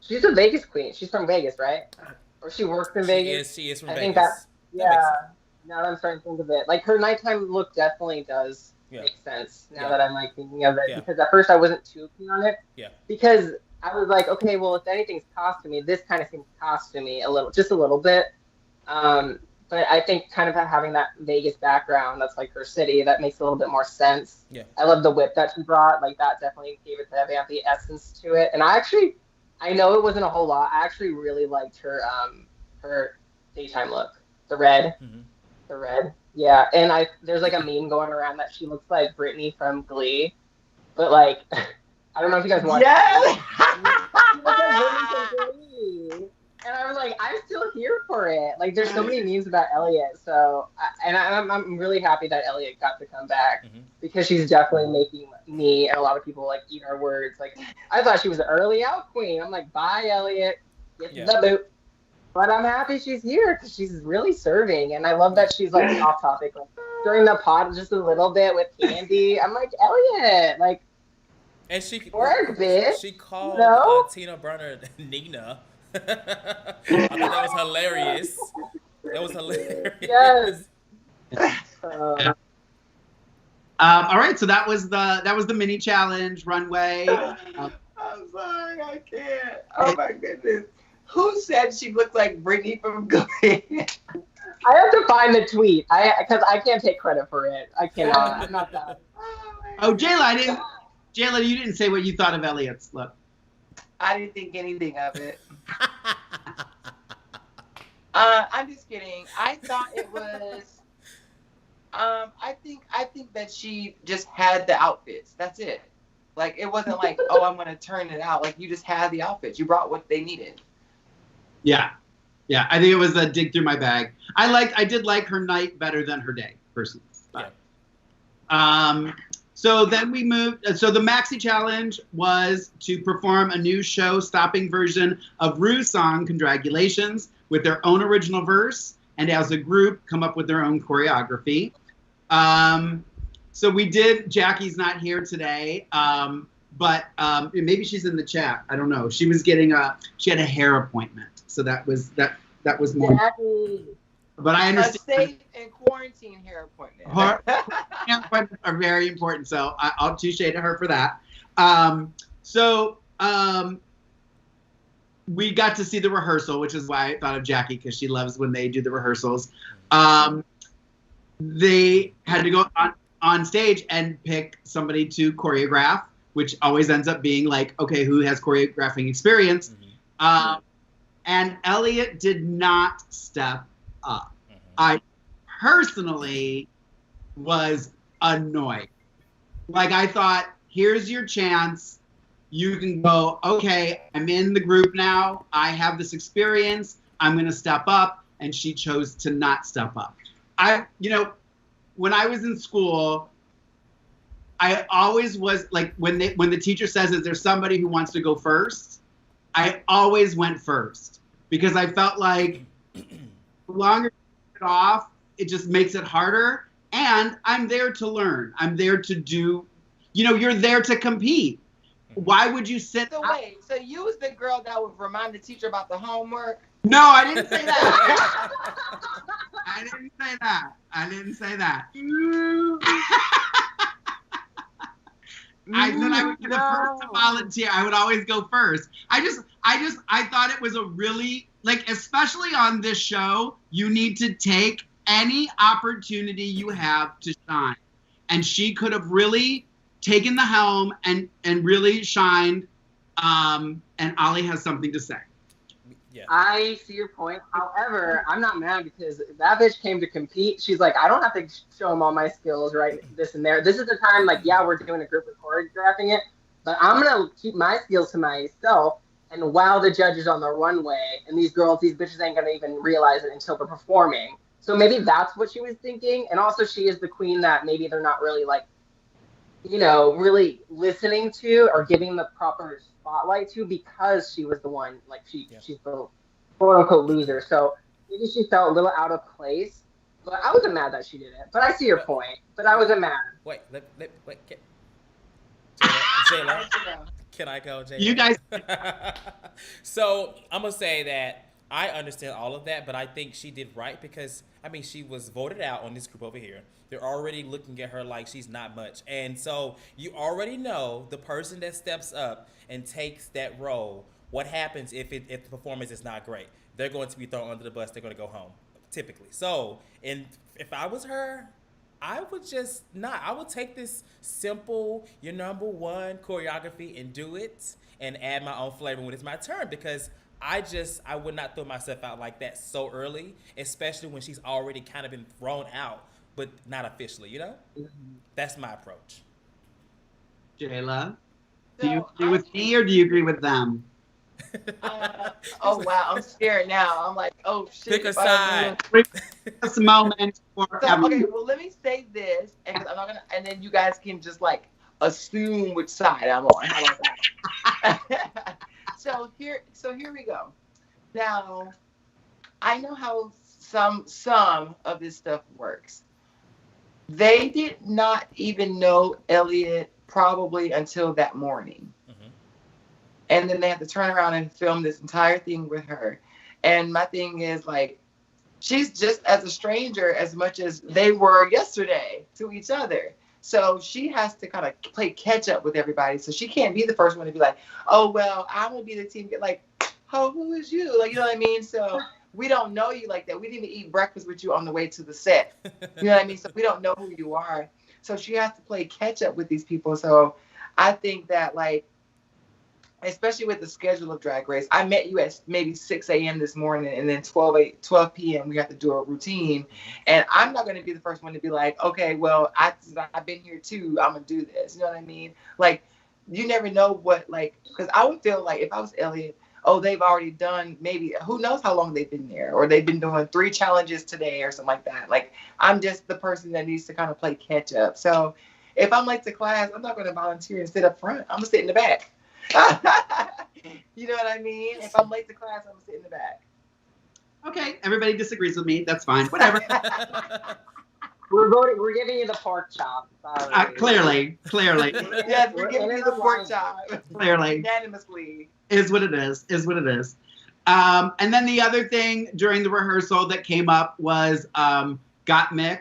She's a Vegas queen. She's from Vegas, right? Or she works in Vegas? She is from Vegas. Think that, yeah. Now that I'm starting to think of it, like her nighttime look definitely does make sense. Now that I'm like thinking of it, because at first I wasn't too keen on it. Yeah. Because I was like, okay, well, if anything's costumey, this kind of seems costumey just a little bit. But I think kind of having that Vegas background, that's like her city, that makes a little bit more sense. Yeah. I love the whip that she brought. Like that definitely gave it that vampy essence to it. And I know it wasn't a whole lot. I actually really liked her daytime look. The red. Mm-hmm. The red. Yeah. And there's like a meme going around that she looks like Brittany from Glee. But like, I don't know if you guys watch it. She looks like Brittany from Glee. And I was like, I'm still here for it. Like, there's so many memes about Elliott. So, I'm really happy that Elliott got to come back because she's definitely making me and a lot of people like eat our words. Like, I thought she was an early out queen. I'm like, bye, Elliott. Get the boot. But I'm happy she's here because she's really serving. And I love that she's like off topic. Like, during the pod, just a little bit with Candy. I'm like, Elliott. Like, and she work, bitch. She called Tina Burner Nina. I thought that was hilarious. That was hilarious. Yes. All right, so that was the mini challenge runway. I'm sorry, I can't. Oh my goodness. Who said she looked like Brittany from Glee? I have to find the tweet. Because I can't take credit for it. I cannot. I'm not that. Oh, Jayla, you didn't say what you thought of Elliott's look. I didn't think anything of it. I'm just kidding. I thought it was. I think that she just had the outfits. That's it. Like it wasn't like, oh, I'm gonna turn it out. Like you just had the outfits. You brought what they needed. Yeah. I think it was a dig through my bag. I did like her night better than her day, personally. But, So then we moved. So the Maxi Challenge was to perform a new show-stopping version of Ru's song, Condragulations, with their own original verse, and as a group, come up with their own choreography. So we did, Jackie's not here today, but maybe she's in the chat. I don't know. She was getting she had a hair appointment. So that was more. Jackie. But I understand. A safe and quarantine hair appointment. Hair appointments are very important. So I'll touche to her for that. We got to see the rehearsal, which is why I thought of Jackie, because she loves when they do the rehearsals. They had to go on stage and pick somebody to choreograph, which always ends up being like, okay, who has choreographing experience? Mm-hmm. And Elliot did not step up. Mm-hmm. I personally was annoyed. Like, I thought, here's your chance. You can go, okay, I'm in the group now. I have this experience. I'm going to step up. And she chose to not step up. When I was in school, I always was like, when the teacher says, is there somebody who wants to go first? I always went first, because I felt like the longer you get off, it just makes it harder. And I'm there to learn. I'm there to do, you're there to compete. Why would you sit? So wait, so you was the girl that would remind the teacher about the homework? No, I didn't say that. I didn't say that. I said I would be the first to volunteer. I would always go first. I thought it was a really, like, especially on this show, you need to take any opportunity you have to shine. And she could have really taken the helm and really shined. And Ollie has something to say. Yeah. I see your point. However, I'm not mad, because that bitch came to compete. She's like, I don't have to show him all my skills, right? This and there. This is the time, like, yeah, we're doing a group of choreographing it, but I'm going to keep my skills to myself and wow the judges on the runway. And these bitches ain't going to even realize it until they're performing. So maybe that's what she was thinking. And also, she is the queen that maybe they're not really, like, really listening to or giving the proper spotlight to, because she was the one, like, she's the quote-unquote loser. So maybe she felt a little out of place. But I wasn't mad that she did it. But I see your point. But I wasn't mad. Wait. Jayla, can I go, Jayla? You guys. So I'm going to say that I understand all of that, but I think she did right, because, she was voted out on this group over here. They're already looking at her like she's not much. And so you already know the person that steps up and takes that role, what happens if the performance is not great. They're going to be thrown under the bus. They're going to go home, typically. So, and if I was her, I would just not. I would take this simple, your number one choreography and do it and add my own flavor when it's my turn, because I would not throw myself out like that so early, especially when she's already kind of been thrown out, but not officially, Mm-hmm. That's my approach. Jayla, do you agree with me or do you agree with them? Oh, wow. I'm scared now. I'm like, oh, shit. Pick a side. This moment. Okay, well, let me say this, and I'm not gonna, and then you guys can just, like, assume which side I'm on. How about that? So here we go. Now, I know how some of this stuff works. They did not even know Elliot probably until that morning. Mm-hmm. And then they had to turn around and film this entire thing with her. And my thing is, like, she's just as a stranger as much as they were yesterday to each other. So she has to kind of play catch up with everybody. So she can't be the first one to be like, oh, well, I'm going to be the team. Get like, oh, who is you? Like, you know what I mean? So we don't know you like that. We didn't even eat breakfast with you on the way to the set. You know what I mean? So we don't know who you are. So she has to play catch up with these people. So I think that, like, especially with the schedule of Drag Race, I met you at maybe 6 a.m. this morning, and then 12 p.m. we have to do a routine. And I'm not going to be the first one to be like, okay, well, I've been here too. I'm going to do this. You know what I mean? Like, you never know what, like, because I would feel like if I was Elliot, oh, they've already done maybe, who knows how long they've been there, or they've been doing 3 challenges today or something like that. Like, I'm just the person that needs to kind of play catch up. So If I'm late to class, I'm not going to volunteer and sit up front. I'm going to sit in the back. You know what I mean? If I'm late to class, I'm going to sit in the back. Okay, everybody disagrees with me. That's fine. Whatever. We're voting. We're giving you the pork chop. Sorry. Clearly. Yes, we're giving you the pork chop. Clearly. Unanimously. Is what it is. And then the other thing during the rehearsal that came up was Gotmick,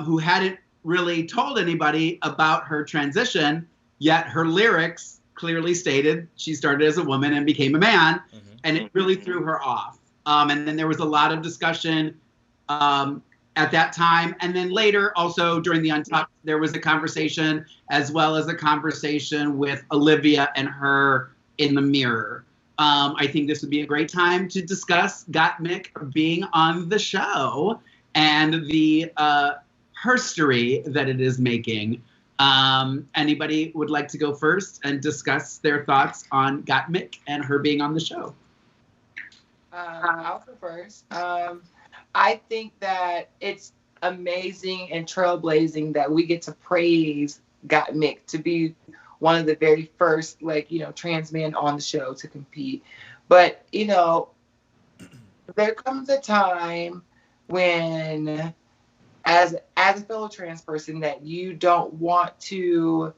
who hadn't really told anybody about her transition, yet her lyrics clearly stated she started as a woman and became a man, and it really threw her off. And then there was a lot of discussion at that time. And then later, also during the Untucked, there was a conversation, as well as a conversation with Olivia and her in the mirror. I think this would be a great time to discuss Gotmick being on the show and the herstory that it is making. Anybody would like to go first and discuss their thoughts on Gotmick and her being on the show? I'll go first. I think that it's amazing and trailblazing that we get to praise Gotmick to be one of the very first, trans men on the show to compete. But, there comes a time when, as a fellow trans person, that you don't want to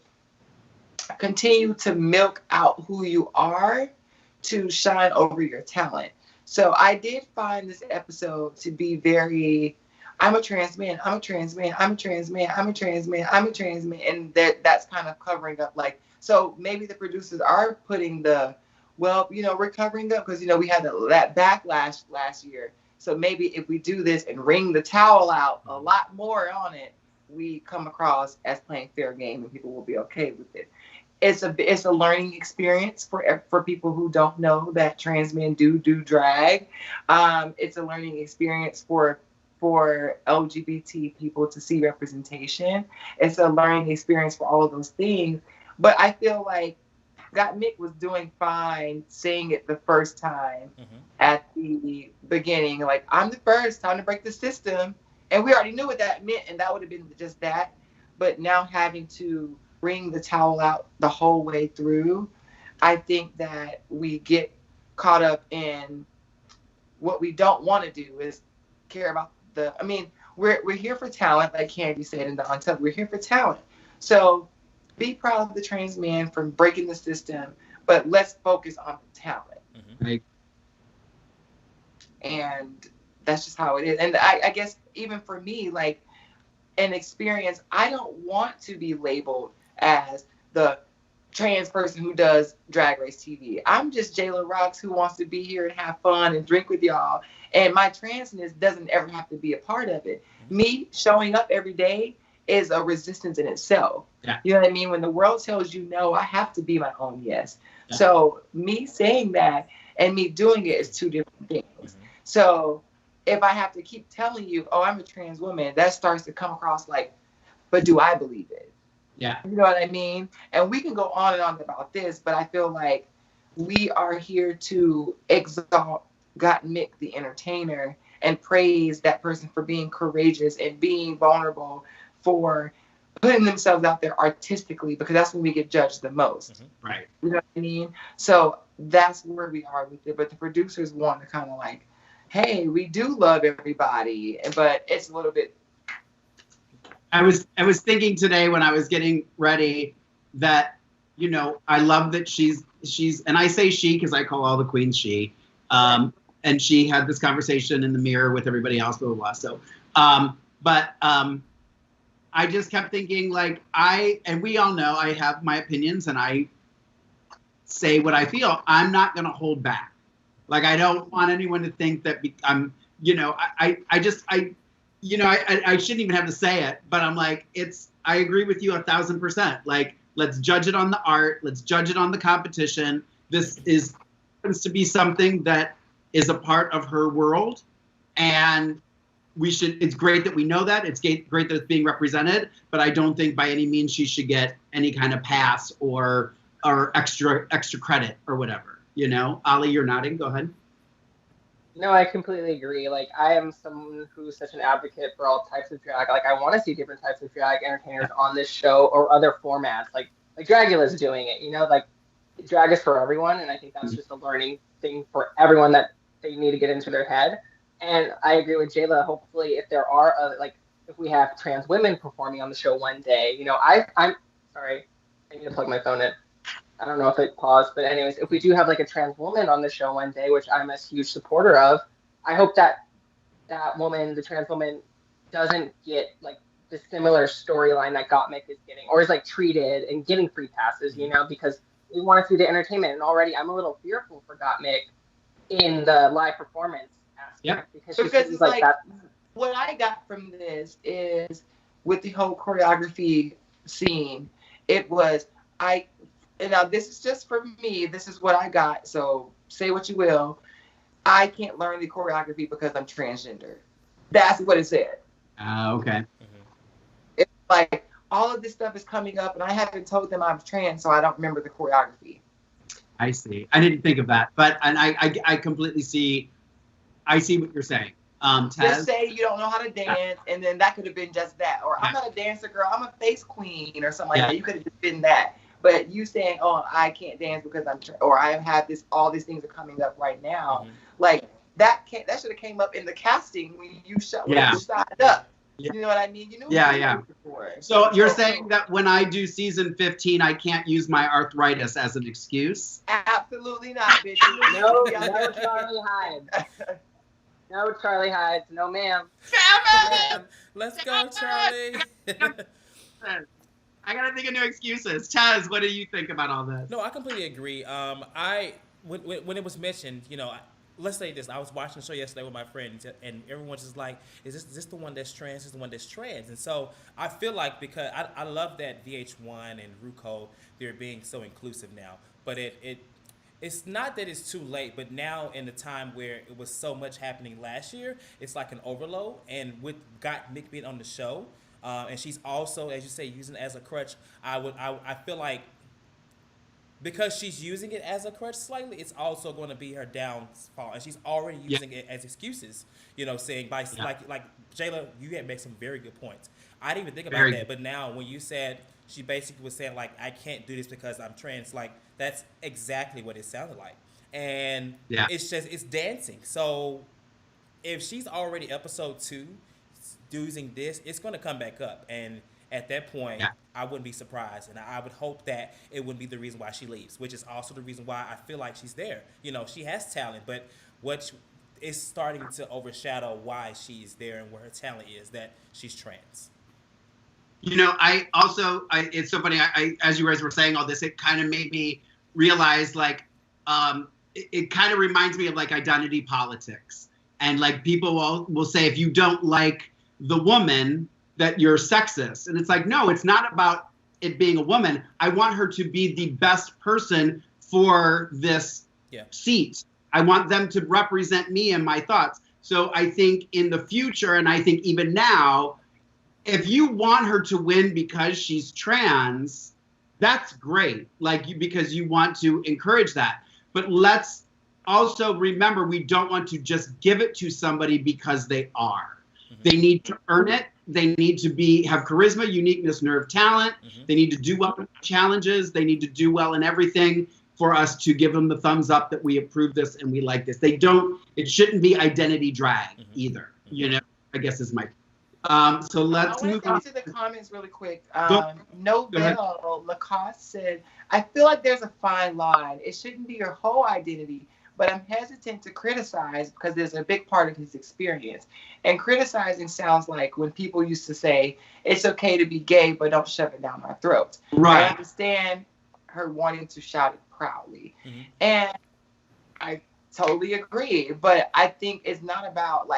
continue to milk out who you are to shine over your talent. So I did find this episode to be very, I'm a trans man, I'm a trans man, I'm a trans man, I'm a trans man, I'm a trans man. And that's kind of covering up, so maybe the producers are putting we're covering up because, we had that backlash last year. So maybe if we do this and wring the towel out a lot more on it, we come across as playing fair game and people will be okay with it. It's a learning experience for people who don't know that trans men do drag. It's a learning experience for LGBT people to see representation. It's a learning experience for all of those things. But I feel like Gotmick was doing fine saying it the first time at the beginning. I'm the first, time to break the system. And we already knew what that meant, and that would have been just that. But now having to bring the towel out the whole way through, I think that we get caught up in what we don't want to do is care about we're here for talent, like Candy said in the Untucked, we're here for talent. So be proud of the trans man for breaking the system, but let's focus on the talent. Right. And that's just how it is. And I guess even for me, an experience, I don't want to be labeled as the trans person who does Drag Race TV. I'm just Jayla Roxx who wants to be here and have fun and drink with y'all. And my transness doesn't ever have to be a part of it. Me showing up every day is a resistance in itself. Yeah. You know what I mean? When the world tells you no, I have to be my own yes. Yeah. So me saying that and me doing it is two different things. So if I have to keep telling you, oh, I'm a trans woman, that starts to come across but do I believe it? Yeah. You know what I mean? And we can go on and on about this, but I feel like we are here to exalt Gotmick, the entertainer, and praise that person for being courageous and being vulnerable, for putting themselves out there artistically, because that's when we get judged the most. Right. You know what I mean? So that's where we are with it. But the producers want to kind of hey, we do love everybody, but it's a little bit. I was thinking today when I was getting ready that, I love that she's, and I say she because I call all the queens she, and she had this conversation in the mirror with everybody else, blah, blah, blah. So, I just kept thinking and we all know I have my opinions and I say what I feel. I'm not going to hold back. I don't want anyone to think that I'm, I shouldn't even have to say it, but I'm I agree with you 1,000%. Let's judge it on the art. Let's judge it on the competition. This happens to be something that is a part of her world. And it's great that we know that. It's great that it's being represented, but I don't think by any means she should get any kind of pass or extra credit or whatever. Ollie, you're nodding. Go ahead. No, I completely agree. Like, I am someone who's such an advocate for all types of drag. Like, I want to see different types of drag entertainers on this show or other formats. Like Dragula's doing it, you know? Like, drag is for everyone, and I think that's just a learning thing for everyone that they need to get into their head. And I agree with Jayla. Hopefully, if there are, if we have trans women performing on the show one day, you know, I'm sorry, I need to plug my phone in. I don't know if it paused, but anyways, if we do have like a trans woman on the show one day, which I'm a huge supporter of, I hope that woman, the trans woman, doesn't get like the similar storyline that Gotmick is getting, or is like treated and getting free passes, you know, because we want to see the entertainment. And already I'm a little fearful for Gotmick in the live performance aspect, because it's like that. What I got from this is with the whole choreography scene, it was and now this is just for me, this is what I got, so say what you will. I can't learn the choreography because I'm transgender. That's what it said. Okay. Mm-hmm. It's like all of this stuff is coming up and I haven't told them I'm trans, so I don't remember the choreography. I see. I didn't think of that, but I completely see. I see what you're saying. Tez? Just say you don't know how to dance, and then that could have been just that. Or I'm not a dancer, girl. I'm a face queen, or something like that. You could have just been that. But you saying, "Oh, I can't dance because I'm," or I have this. All these things are coming up right now. Mm-hmm. Like that should have came up in the casting when you signed up. Yeah. You know what I mean? You know. Yeah. So you're saying that when I do season 15, I can't use my arthritis as an excuse? Absolutely not, bitch. No, Charlie Hyde. No Charlie Hyde. No, ma'am. Let's go, Charlie. I gotta think of new excuses. Tez, what do you think about all this? No, I completely agree. When it was mentioned, you know, let's say this. I was watching the show yesterday with my friends, and everyone's just like, "Is this the one that's trans? Is the one that's trans?" And so I feel like, because I love that VH1 and RuPaul, they're being so inclusive now. But it's not that it's too late, but now in the time where it was so much happening last year, it's like an overload. And with Gotmick being on the show, and she's also, as you say, using it as a crutch, I feel like because she's using it as a crutch slightly, it's also going to be her downfall. And she's already using it as excuses, you know, saying like Jayla, you had made some very good points. I didn't even think about that, but now when you said, she basically was saying like, I can't do this because I'm trans, like that's exactly what it sounded like. And it's dancing. So if she's already episode 2 using this, it's going to come back up. And at that point, I wouldn't be surprised. And I would hope that it wouldn't be the reason why she leaves, which is also the reason why I feel like she's there. You know, she has talent, but what is starting to overshadow why she's there and where her talent is, that she's trans. You know, it's so funny. I as you guys were saying all this, it kind of made me realize, like, it kind of reminds me of like identity politics. And like people will say, if you don't like the woman, that you're sexist. And it's like, no, it's not about it being a woman. I want her to be the best person for this seat. I want them to represent me and my thoughts. So I think in the future, and I think even now, if you want her to win because she's trans, that's great. Because you want to encourage that. But let's also remember, we don't want to just give it to somebody because they are. Mm-hmm. They need to earn it. They need to have charisma, uniqueness, nerve, talent. Mm-hmm. They need to do well in challenges. They need to do well in everything for us to give them the thumbs up that we approve this and we like this. It shouldn't be identity drag either. You know, I guess is my. So let's move on to the comments really quick. Nobel Lacoste said, I feel like there's a fine line. It shouldn't be your whole identity, but I'm hesitant to criticize because there's a big part of his experience. And criticizing sounds like when people used to say, it's okay to be gay, but don't shove it down our throats. Right. I understand her wanting to shout it proudly. Mm-hmm. And I totally agree. But I think it's not about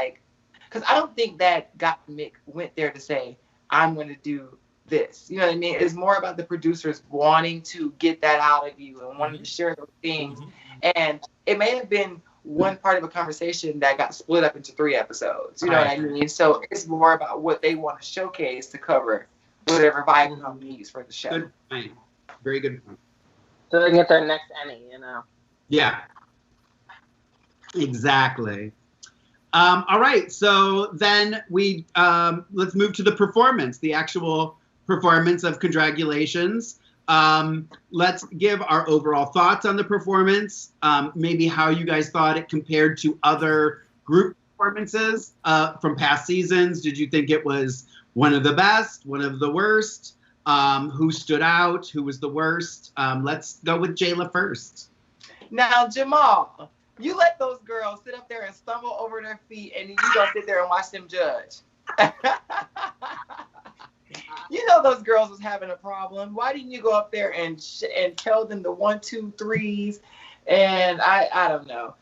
because I don't think that Gotmick went there to say, I'm going to do this. You know what I mean? It's more about the producers wanting to get that out of you and wanting to share those things. Mm-hmm. And it may have been one part of a conversation that got split up into 3 episodes. You know what I mean? So it's more about what they want to showcase to cover whatever Viacom needs for the show. Good point. Very good point. So they can get their next Emmy, you know? Yeah. Exactly. All right, so then let's move to the performance, the actual performance of Condragulations. Let's give our overall thoughts on the performance, maybe how you guys thought it compared to other group performances from past seasons. Did you think it was one of the best, one of the worst? Who stood out? Who was the worst? Let's go with Jayla first. Now, Jamal, you let those girls sit up there and stumble over their feet, and then you go sit there and watch them judge. You know those girls was having a problem. Why didn't you go up there and tell them the 1, 2, 3s? And I don't know.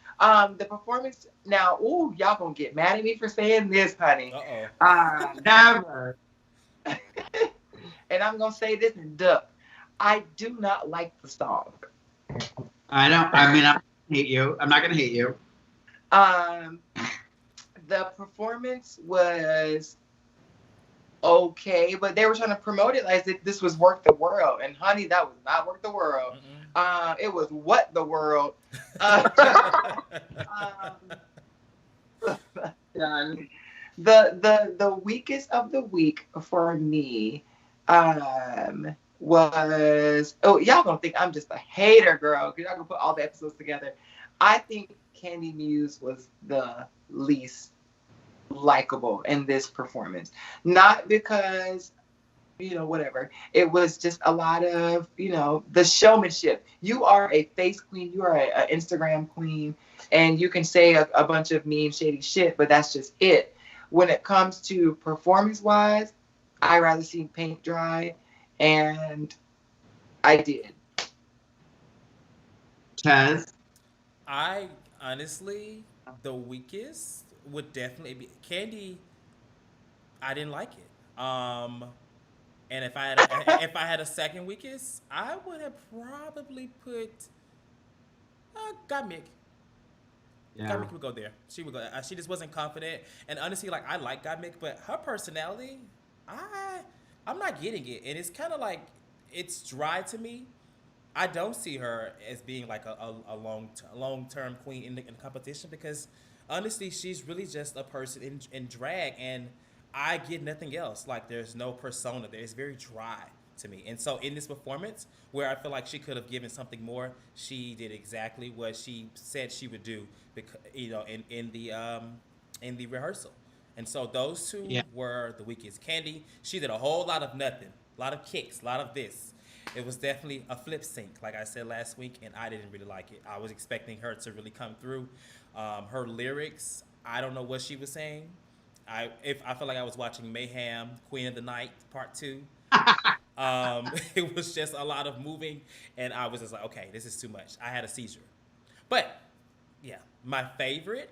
The performance now. Ooh, y'all gonna get mad at me for saying this, honey. Never. And I'm gonna say this in duck. I do not like the song. I don't. I mean, hate you. I'm not gonna hate you. The performance was okay, but they were trying to promote it as if this was Work the World, and honey, that was not Work the World. It was What the World. Done. The weakest of the week for me was, y'all gonna think I'm just a hater, girl, because y'all gonna put all the episodes together. I think Candy Muse was the least likable in this performance. Not because, whatever. It was just a lot of, the showmanship. You are a face queen. You are an Instagram queen. And you can say a bunch of mean, shady shit, but that's just it. When it comes to performance-wise, I'd rather see paint dry. And I did. Tez? I honestly, the weakest would definitely be Candy. I didn't like it. And if I had a second weakest, I would have probably put Gotmick. Yeah. Gotmick would go there. She would go. She just wasn't confident. And honestly, like I like Gotmick, but her personality, I'm not getting it. And it's kind of like it's dry to me. I don't see her as being like a long-term queen in the competition because honestly, she's really just a person in drag, and I get nothing else. Like there's no persona there. It's very dry to me. And so in this performance, where I feel like she could have given something more, she did exactly what she said she would do. Because in the rehearsal. And so those two were the weakest. Candy, she did a whole lot of nothing, a lot of kicks, a lot of this. It was definitely a flip sync, like I said last week, and I didn't really like it. I was expecting her to really come through. Her lyrics, I don't know what she was saying. I felt like I was watching Mayhem, Queen of the Night, Part 2. It was just a lot of moving, and I was just like, okay, this is too much. I had a seizure. But, yeah, my favorite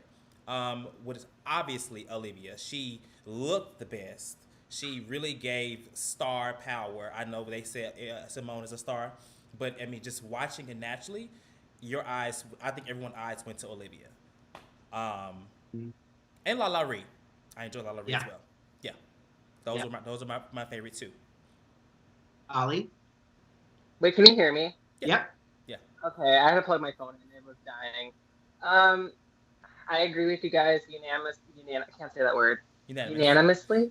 was obviously Olivia. She looked the best. She really gave star power. I know they said Simone is a star, but I mean, just watching it naturally, your eyes, I think everyone's eyes went to Olivia. And La Ree. I enjoy La Ree as well. Yeah. Those are my favorite too. Ollie? Wait, can you hear me? Yep. Yeah. Okay, I had to plug my phone in. It was dying. I agree with you guys. I can't say that word. Unanimously.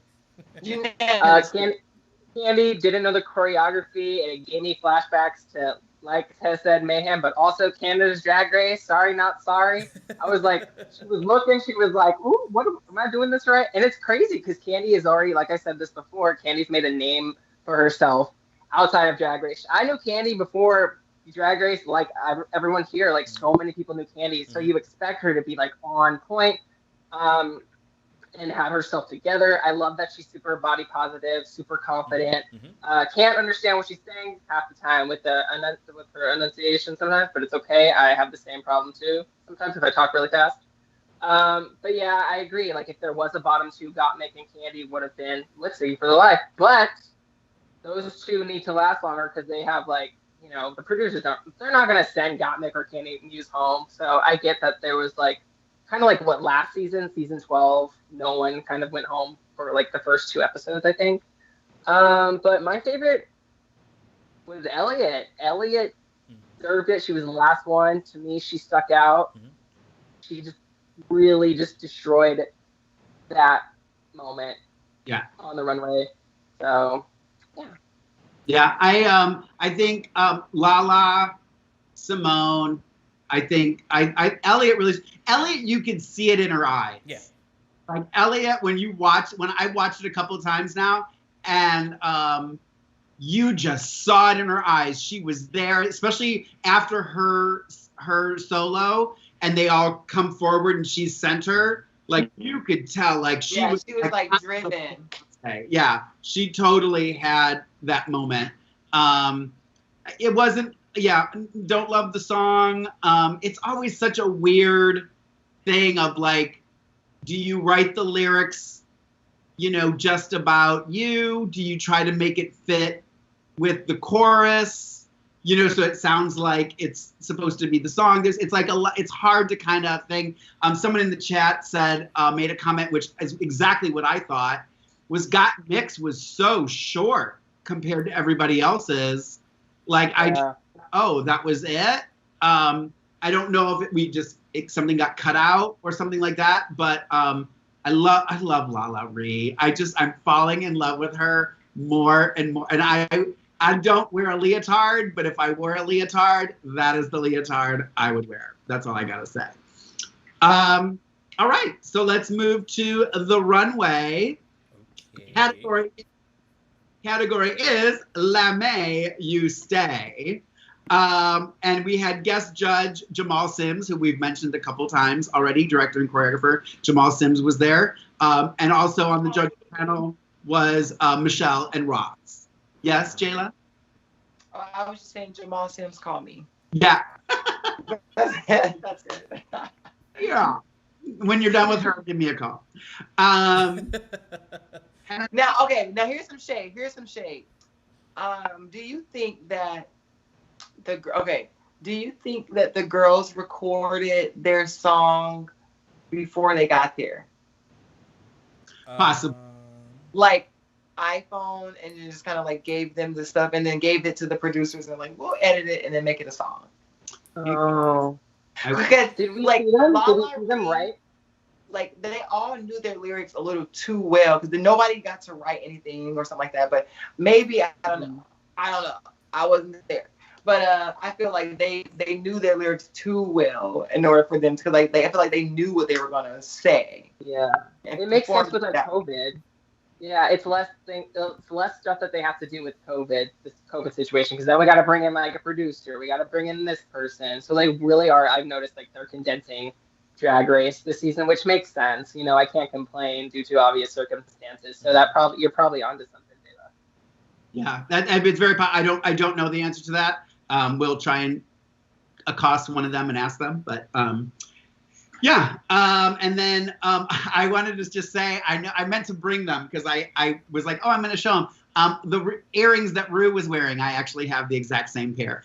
Candy didn't know the choreography, and it gave me flashbacks to, like Tez said, Mayhem, but also Canada's Drag Race. Sorry, not sorry. I was like, she was looking, she was like, ooh, what am I doing this right? And it's crazy because Candy is already, like I said this before, Candy's made a name for herself outside of Drag Race. I knew Candy before Drag Race, like everyone here, like so many people knew Candy, so you expect her to be like on point. And have herself together. I love that she's super body positive, super confident. Can't understand what she's saying half the time with her enunciation sometimes, but it's okay. I have the same problem too sometimes if I talk really fast. But yeah, I agree. Like if there was a bottom two, Gotmick and Candy would have been lip-syncing for the life. But those two need to last longer because they have the producers they're not gonna send Gotmick or Candy Muse home. So I get that there was kind of like what last season 12, no one kind of went home for like the first 2 episodes, I think. But my favorite was Elliott. Elliott deserved it. She was the last one. To me, she stuck out. She just really just destroyed that moment. Yeah. On the runway. So, yeah. Yeah, I think Lala, Simone, I think Elliot really. Elliot, you could see it in her eyes. Yeah. Like Elliot, when I watched it a couple of times now, and you just saw it in her eyes. She was there, especially after her solo, and they all come forward and she's center. Like you could tell, like she was like driven. Yeah, she totally had that moment. It wasn't. Yeah, don't love the song. It's always such a weird thing of like, do you write the lyrics, just about you? Do you try to make it fit with the chorus? So it sounds like it's supposed to be the song. It's like it's hard to kind of think. Someone in the chat said, made a comment, which is exactly what I thought, was Gotmick was so short compared to everybody else's. Like, that was it. I don't know if something got cut out or something like that, but I love Lala Ree. I'm falling in love with her more and more. And I don't wear a leotard, but if I wore a leotard, that is the leotard I would wear. That's all I gotta say. All right, so let's move to the runway. Okay. Category is La May You Stay. And we had guest judge Jamal Sims, who we've mentioned a couple times already, director and choreographer. Jamal Sims was there. And also on the judging panel was Michelle and Roxx. Yes, Jayla? I was just saying Jamal Sims called me. Yeah. That's good. Yeah. When you're done with her, give me a call. Now here's some shade. Do you think that the girls recorded their song before they got there? Possible. Like iPhone, and then just kind of like gave them the stuff and then gave it to the producers and like, we'll edit it and then make it a song. Oh. Because did we see them right? Like they all knew their lyrics a little too well because nobody got to write anything or something like that. But maybe I don't know. I wasn't there. But I feel like they knew their lyrics too well in order for them to I feel like they knew what they were gonna say. Yeah, it makes sense with COVID. Yeah, it's less stuff that they have to do with COVID, this COVID situation, because then we got to bring in like a producer, we got to bring in this person. So they really are. I've noticed like they're condensing Drag Race this season, which makes sense. I can't complain due to obvious circumstances. So you're probably onto something, Jayla. Yeah, it's very. I don't know the answer to that. We'll try and accost one of them and ask them, but yeah. And then I wanted to just say I meant to bring them because I was like, I'm going to show them the earrings that Ru was wearing. I actually have the exact same pair.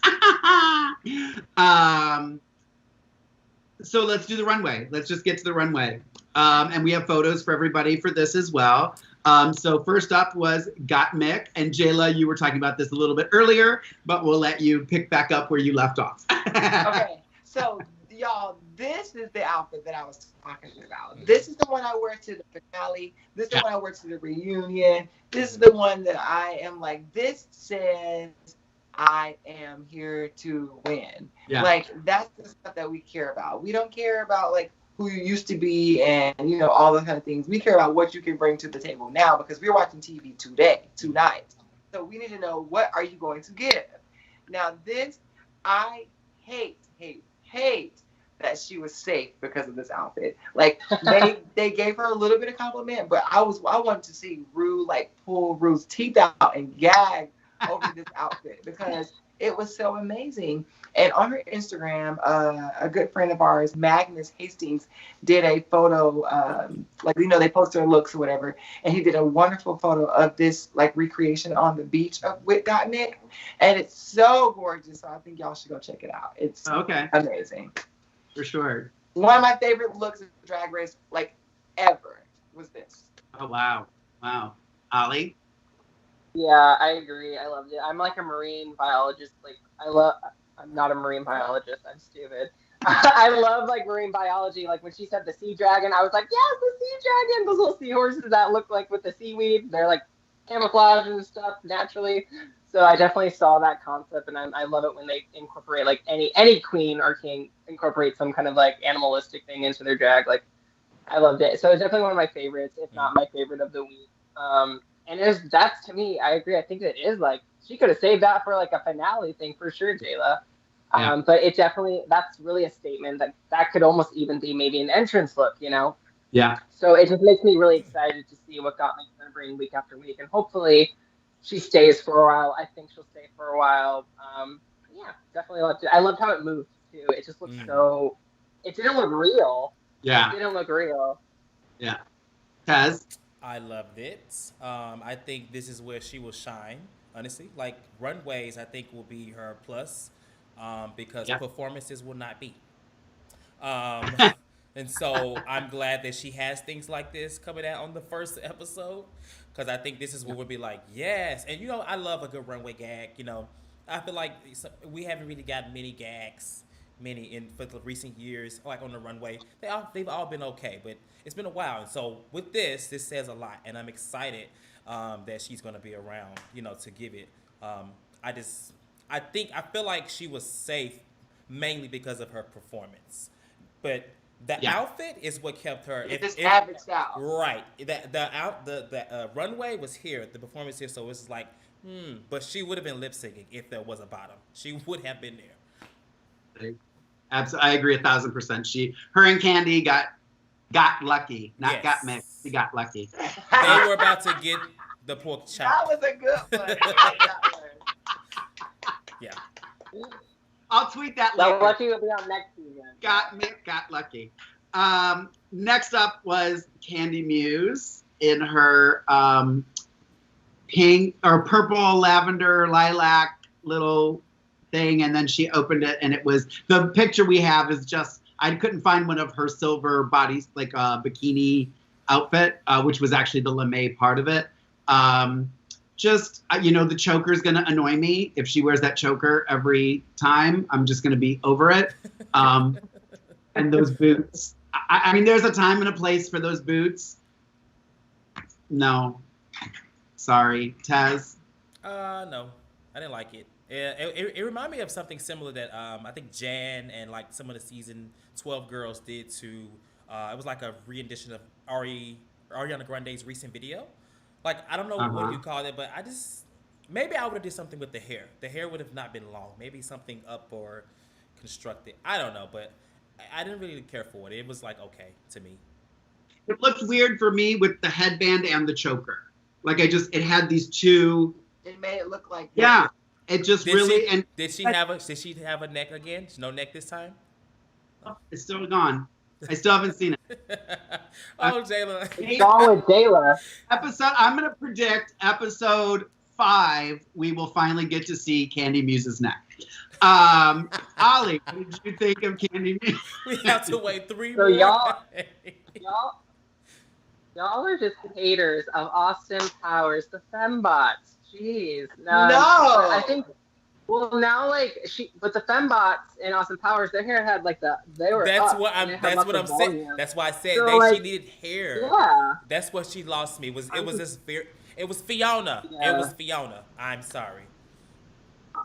So let's do the runway. Let's just get to the runway. And we have photos for everybody for this as well. So first up was Gotmick. And Jayla, you were talking about this a little bit earlier, but we'll let you pick back up where you left off. Okay. So, y'all, this is the outfit that I was talking about. This is the one I wear to the finale. This is the one I wear to the reunion. This is the one that I am like, this says I am here to win. Yeah. Like, that's the stuff that we care about. We don't care about, like, who you used to be and, all those kind of things. We care about what you can bring to the table now because we're watching TV tonight. So we need to know, what are you going to give? Now, this, I hate that she was safe because of this outfit. Like, they gave her a little bit of compliment, but I wanted to see Ru, like, pull Ru's teeth out and gag over this outfit because it was so amazing. And on her Instagram, a good friend of ours, Magnus Hastings, did a photo, they post their looks or whatever, and he did a wonderful photo of this, like, recreation on the beach with Gotmick, and it's so gorgeous, so I think y'all should go check it out. It's amazing. For sure. One of my favorite looks of Drag Race, like, ever, was this. Oh, wow. Ollie? Yeah, I agree. I loved it. I'm like a marine biologist. Like, I'm not a marine biologist. I'm stupid. I love like marine biology. Like when she said the sea dragon, I was like, yes, the sea dragon. Those little seahorses that look like with the seaweed. They're like camouflage and stuff naturally. So I definitely saw that concept, and I love it when they incorporate like any queen or king incorporate some kind of like animalistic thing into their drag. Like I loved it. So it's definitely one of my favorites, if not my favorite of the week. And that's to me, I agree. I think it is like she could have saved that for like a finale thing for sure, Jayla. Yeah. But it definitely, that's really a statement that could almost even be maybe an entrance look, you know? Yeah. So it just makes me really excited to see what Gotmick's going to bring week after week. And hopefully she stays for a while. I think she'll stay for a while. Yeah, definitely loved it. I loved how it moved too. It just looked so, it didn't look real. Yeah. It didn't look real. Yeah. Tez? I loved it. I think this is where she will shine, honestly. Like, runways, I think, will be her plus. Because performances will not be. And so I'm glad that she has things like this coming out on the first episode, because I think this is what we'll be like, yes. And, you know, I love a good runway gag. You know, I feel like we haven't really gotten many gags, for the recent years, like on the runway. They've all been okay, but it's been a while. And so with this says a lot, and I'm excited that she's going to be around, you know, to give it. I feel like she was safe mainly because of her performance, but the outfit is what kept her. It's averaged out. Right. The runway was here, the performance here, so it's like, but she would have been lip syncing if there was a bottom. She would have been there. Absolutely, I agree 1,000%. Her and Candy got lucky, not got mixed. She got lucky. They were about to get the pork chop. That was a good one. I like that one. Yeah. I'll tweet that later. So lucky will be on next season. Got lucky. Next up was Candy Muse in her pink or purple, lavender, lilac little thing, and then she opened it, and it was, the picture we have is just, I couldn't find one of her silver bodies, like bikini outfit, which was actually the lame part of it. Just, you know, the choker is going to annoy me. If she wears that choker every time, I'm just going to be over it. And those boots. I mean, there's a time and a place for those boots. No. Sorry. Tez? No. I didn't like it. It reminded me of something similar that I think Jan and like some of the season 12 girls did to, it was like a rendition of Ariana Grande's recent video. Like, I don't know what you call it, but maybe I would have did something with the hair. The hair would have not been long. Maybe something up or constructed. I don't know, but I didn't really care for it. It was like, okay, to me. It looked weird for me with the headband and the choker. Like, it had these two. It made it look like yeah. It just did she have a neck again? No neck this time? It's still gone. I still haven't seen it. Oh, Jayla. It's gone with Jayla. I'm going to predict episode 5, we will finally get to see Candy Muse's neck. Ollie, what did you think of Candy Muse? We have to wait 3 So more y'all are just haters of Austin Powers, the fembots. Jeez. No. I think, well, now, like, but the fembots in Austin Powers, their hair had, like, they were That's up, what I'm saying. That's why I said so, she needed hair. Yeah. That's what she lost me. It was Fiona. Yeah. It was Fiona. I'm sorry.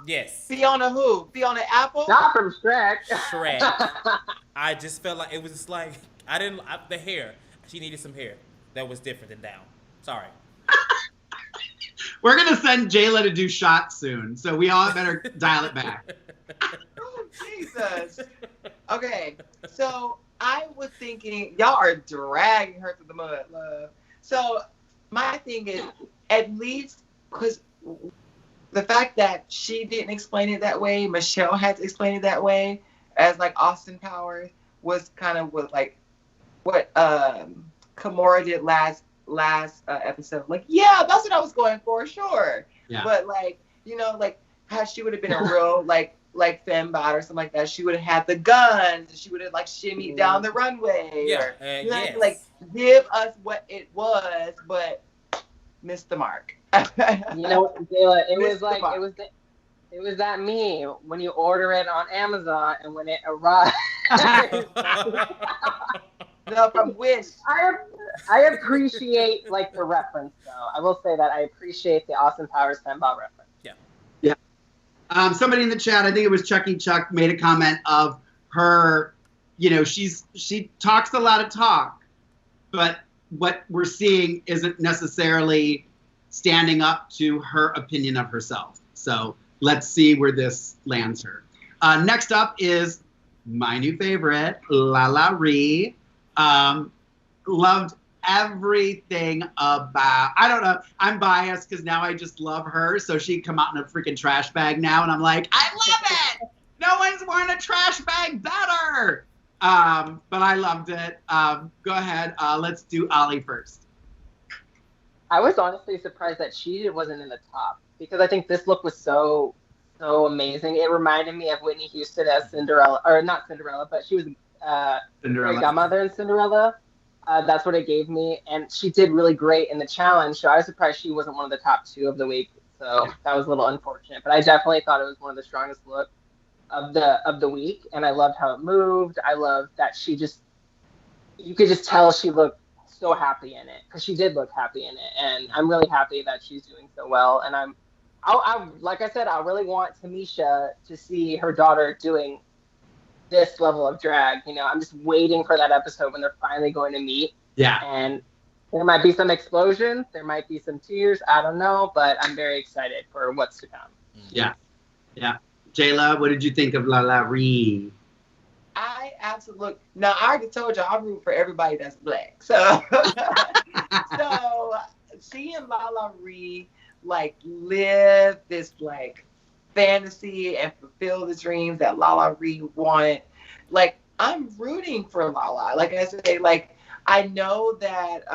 Yes. Fiona who? Fiona Apple? Not from Shrek. Shrek. I just felt like it was just like, the hair. She needed some hair that was different than down. Sorry. We're going to send Jayla to do shots soon, so we all better dial it back. Oh, Jesus. Okay, so I was thinking, y'all are dragging her through the mud, love. So my thing is, at least, because the fact that she didn't explain it that way, Michelle had to explain it that way, as like Austin Powers, was kind of what Kimora did last episode. Like, yeah, that's what I was going for, sure. Yeah. But like, you know, like how she would have been a real like fembot or something like that. She would have had the guns. She would have like shimmied down the runway. Yeah. Or, you know, like give us what it was, but missed the mark. You know, Jayla, it was that meme when you order it on Amazon and when it arrives No, from Wish. I appreciate like the reference though. I will say that I appreciate the Austin Powers Fembot reference. Yeah. Somebody in the chat, I think it was Chucky Chuck, made a comment of her, she talks a lot of talk, but what we're seeing isn't necessarily standing up to her opinion of herself. So let's see where this lands her. Next up is my new favorite, Lala Ree. Loved everything about, I don't know, I'm biased because now I just love her. So she'd come out in a freaking trash bag now, and I'm like, I love it. No one's worn a trash bag better. But I loved it. Go ahead. Let's do Ollie first. I was honestly surprised that she wasn't in the top because I think this look was so amazing. It reminded me of Whitney Houston as Cinderella, or not Cinderella, but she was Cinderella. godmother in Cinderella. That's what it gave me, and she did really great in the challenge. So I was surprised she wasn't one of the top 2 of the week. So that was a little unfortunate, but I definitely thought it was one of the strongest looks of the week, and I loved how it moved. I loved that you could just tell she looked so happy in it because she did look happy in it, and I'm really happy that she's doing so well. And I like I said, I really want Tamisha to see her daughter doing this level of drag. I'm just waiting for that episode when they're finally going to meet. Yeah. And there might be some explosions, there might be some tears, I don't know, but I'm very excited for what's to come. Yeah. Jayla, what did you think of Lala Ree? I absolutely now. I already told you I root for everybody that's black. So, so seeing Lala Ree like live this like fantasy and fulfill the dreams that Lala Ree want, like I'm rooting for Lala. Like I say, like I know that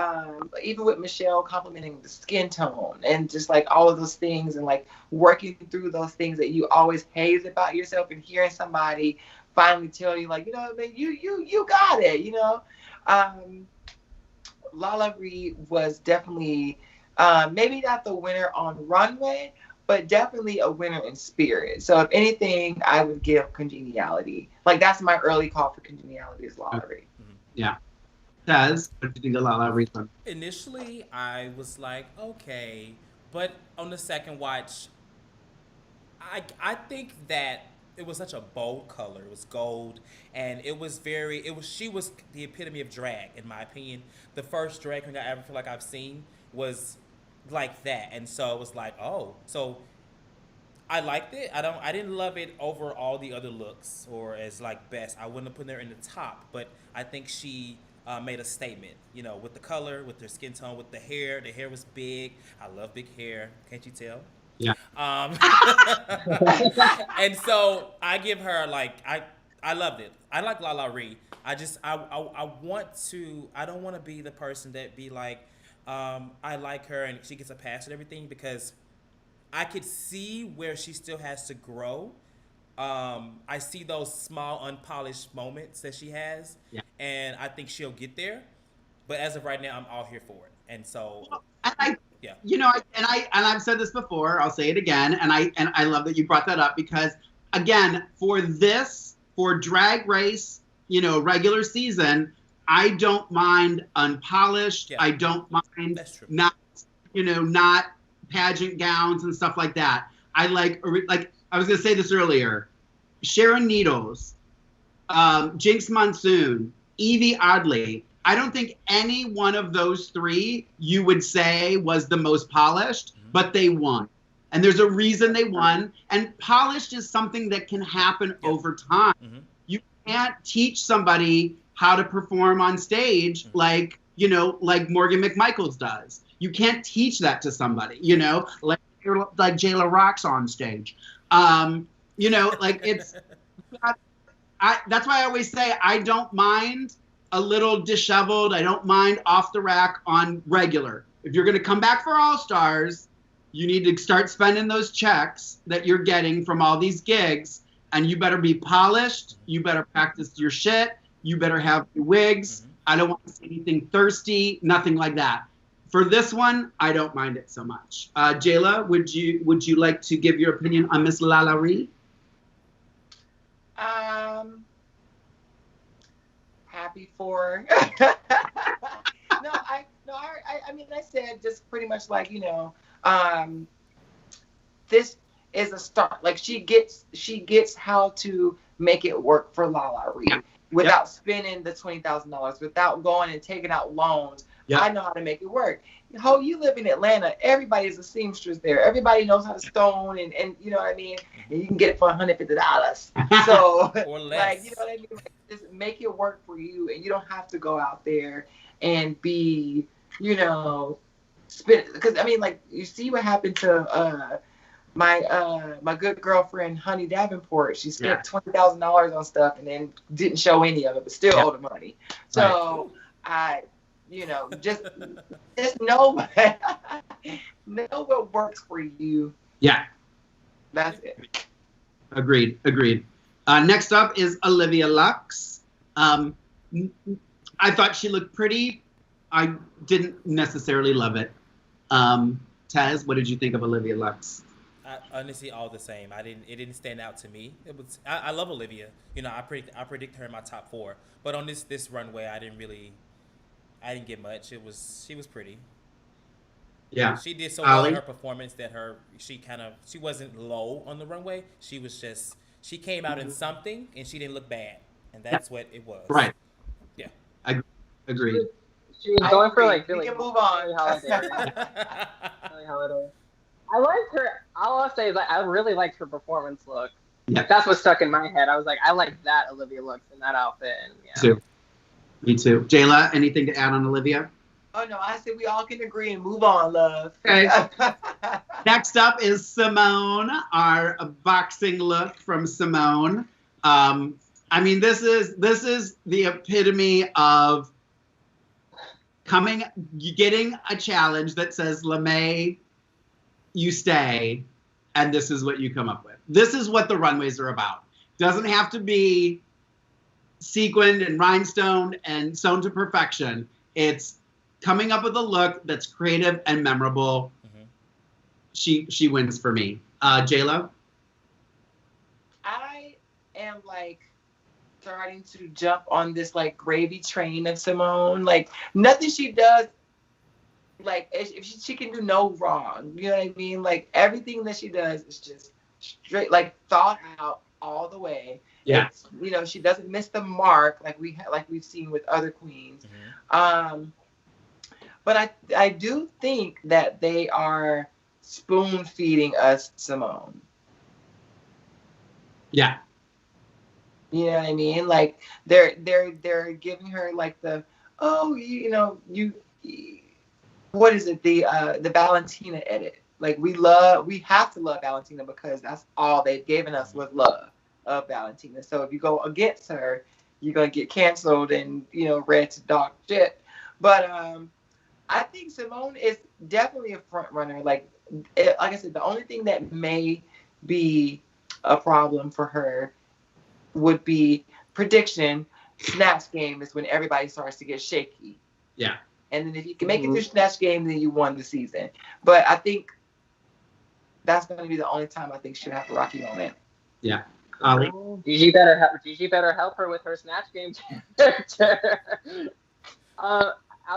even with Michelle complimenting the skin tone and just like all of those things and like working through those things that you always hate about yourself, and hearing somebody finally tell you like, man, you got it, Lala Ree was definitely maybe not the winner on runway, but definitely a winner in spirit. So if anything, I would give Congeniality. Like that's my early call for Congeniality is Lala Ree. Yeah. Tez, what did you think of Lala Ree? Initially, I was like, okay, but on the second watch, I think that it was such a bold color. It was gold, and she was the epitome of drag, in my opinion. The first drag queen I ever feel like I've seen was like that, and so it was like, oh, so I liked it. I didn't love it over all the other looks or as like best. I wouldn't have put her in the top, but I think she made a statement, with the color, with her skin tone, with the hair. The hair was big. I love big hair. Can't you tell? Yeah. And so I give her like I loved it. I like Lala Ree. I don't want to be the person that be like, I like her and she gets a pass and everything, because I could see where she still has to grow. I see those small unpolished moments that she has, and I think she'll get there. But as of right now, I'm all here for it, and so I've said this before. I'll say it again, and I love that you brought that up, because again, for Drag Race, regular season, I don't mind unpolished. Yeah. I don't mind not pageant gowns and stuff like that. I like I was gonna say this earlier. Sharon Needles, Jinx Monsoon, Evie Oddly. I don't think any one of those 3 you would say was the most polished, but they won. And there's a reason they won. And polished is something that can happen over time. Mm-hmm. You can't teach somebody how to perform on stage like Morgan McMichaels does. You can't teach that to somebody, like Jayla Roxx on stage. It's that's why I always say I don't mind a little disheveled. I don't mind off the rack on regular. If you're going to come back for All Stars, you need to start spending those checks that you're getting from all these gigs, and you better be polished. You better practice your shit. You better have your wigs. Mm-hmm. I don't want to see anything thirsty, nothing like that. For this one, I don't mind it so much. Jayla, would you like to give your opinion on Miss Lala Ree? happy for. I mean, I said just pretty much like, this is a start. Like she gets how to make it work for Lala Ree without spending the $20,000, without going and taking out loans. I know how to make it work. You live in Atlanta. Everybody's a seamstress there. Everybody knows how to stone, and you know what I mean. And you can get it for $150. So, or less. like, you know what I mean. Like, just make it work for you, and you don't have to go out there and be, spend. Because I mean, like, you see what happened to my good girlfriend Honey Davenport. She spent $20,000 on stuff and then didn't show any of it, but still owed the money. So just know what works for you. Yeah. That's it. Agreed. Next up is Olivia Lux. I thought she looked pretty. I didn't necessarily love it. Tez, what did you think of Olivia Lux? Honestly, all the same. It didn't stand out to me. I love Olivia. I predict her in my top 4. But on this runway, I didn't get much. She was pretty. Yeah. She did so well in her performance that she wasn't low on the runway. She came out in something and she didn't look bad. And that's what it was. Right. Yeah. Agreed. She was going for like we can move on. Holiday. I liked her. All I'll say is I really liked her performance look. Yeah. That's what stuck in my head. I was like, I like that Olivia looks in that outfit. And, Me too. Jayla, anything to add on Olivia? Oh no, I said we all can agree and move on, love. Okay. Next up is Simone, our boxing look from Simone. I mean, this is the epitome of getting a challenge that says, LeMay, you stay, and this is what you come up with. This is what the runways are about. Doesn't have to be sequined and rhinestoned and sewn to perfection. It's coming up with a look that's creative and memorable. Mm-hmm. She wins for me. Jayla? I am like starting to jump on this like gravy train of Simone. Like nothing she does, like if she can do no wrong. You know what I mean? Like everything that she does is just straight, like thought out all the way. Yeah. She doesn't miss the mark like we've seen with other queens. Mm-hmm. But I do think that they are spoon feeding us Simone. Yeah. You know what I mean? like they're giving her like the what is it, the Valentina edit. Like we have to love Valentina because that's all they've given us was love of Valentina. So if you go against her, you're gonna get canceled and read to dog shit. But I think Simone is definitely a front runner. Like I said, the only thing that may be a problem for her would be prediction. Snatch game is when everybody starts to get shaky. Yeah. And then if you can make it through Snatch game, then you won the season. But I think that's going to be the only time I think she'll have a rocky moment. Yeah. Ollie? Gigi better help her with her Snatch game character. I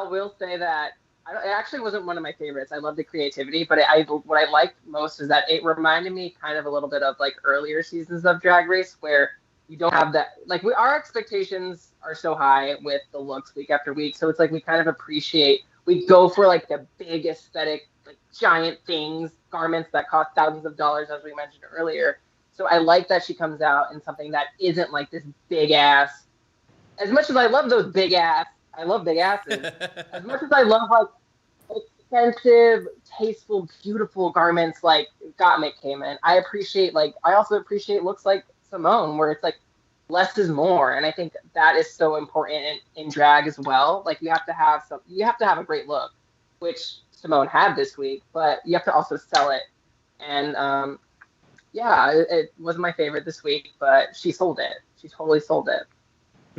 will say that it actually wasn't one of my favorites. I love the creativity, but what I liked most is that it reminded me kind of a little bit of like earlier seasons of Drag Race where you don't have that, like our expectations are so high with the looks week after week. So it's like we kind of we go for like the big aesthetic, like giant things, garments that cost thousands of dollars, as we mentioned earlier. So I like that she comes out in something that isn't like this big ass. As much as I love those big ass, I love big asses. As much as I love like expensive, tasteful, beautiful garments like Gotmick came in, I also appreciate looks like Simone, where it's like less is more, and I think that is so important in drag as well. Like you have to have a great look, which Simone had this week, but you have to also sell it. And it wasn't my favorite this week, but she sold it. She totally sold it.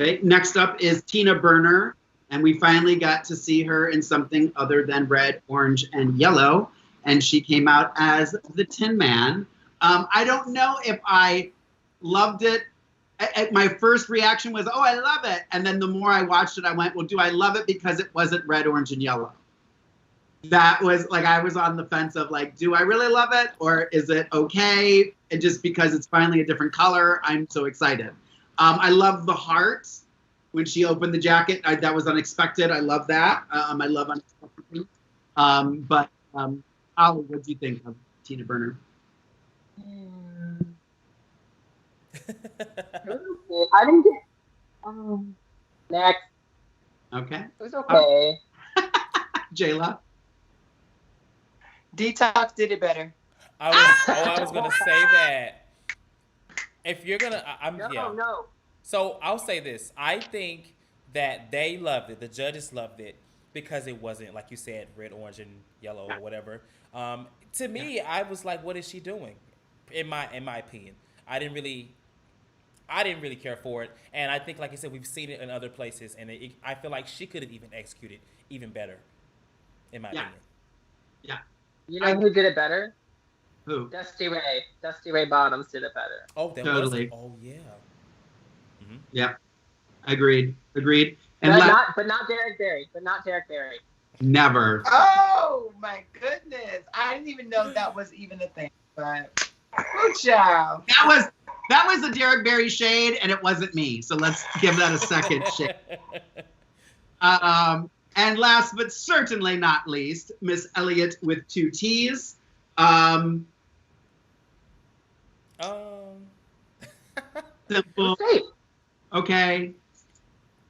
Okay, next up is Tina Burner, and we finally got to see her in something other than red, orange, and yellow, and she came out as the Tin Man. I don't know if I loved it my first reaction was, oh, I love it. And then the more I watched it, I went, well, do I love it because it wasn't red, orange, and yellow? That was like, I was on the fence of like, do I really love it? Or is it okay? And just because it's finally a different color, I'm so excited. I love the heart when she opened the jacket. That was unexpected. I love that. I love unexpected things. But Ollie, what do you think of Tina Burner? I didn't get next. Okay. It was okay. Jayla? Detox did it better. I was gonna say that. If you're gonna, No. So I'll say this. I think that they loved it. The judges loved it because it wasn't, like you said, red, orange, and yellow or whatever. To me, I was like, what is she doing? In my opinion, I didn't really care for it. And I think, like you said, we've seen it in other places, and I feel like she could have even executed even better, in my opinion. Yeah. You know who did it better? Who? Dusty Ray Bottoms did it better. Oh, that totally. Oh, yeah. Mm-hmm. Yeah. Agreed. And but not Derek Barry. Never. Oh my goodness! I didn't even know that was even a thing. But good job. That was a Derek Barry shade, and it wasn't me. So let's give that a second shade. And last but certainly not least, Miss Elliott with 2 T's. Simple. Okay.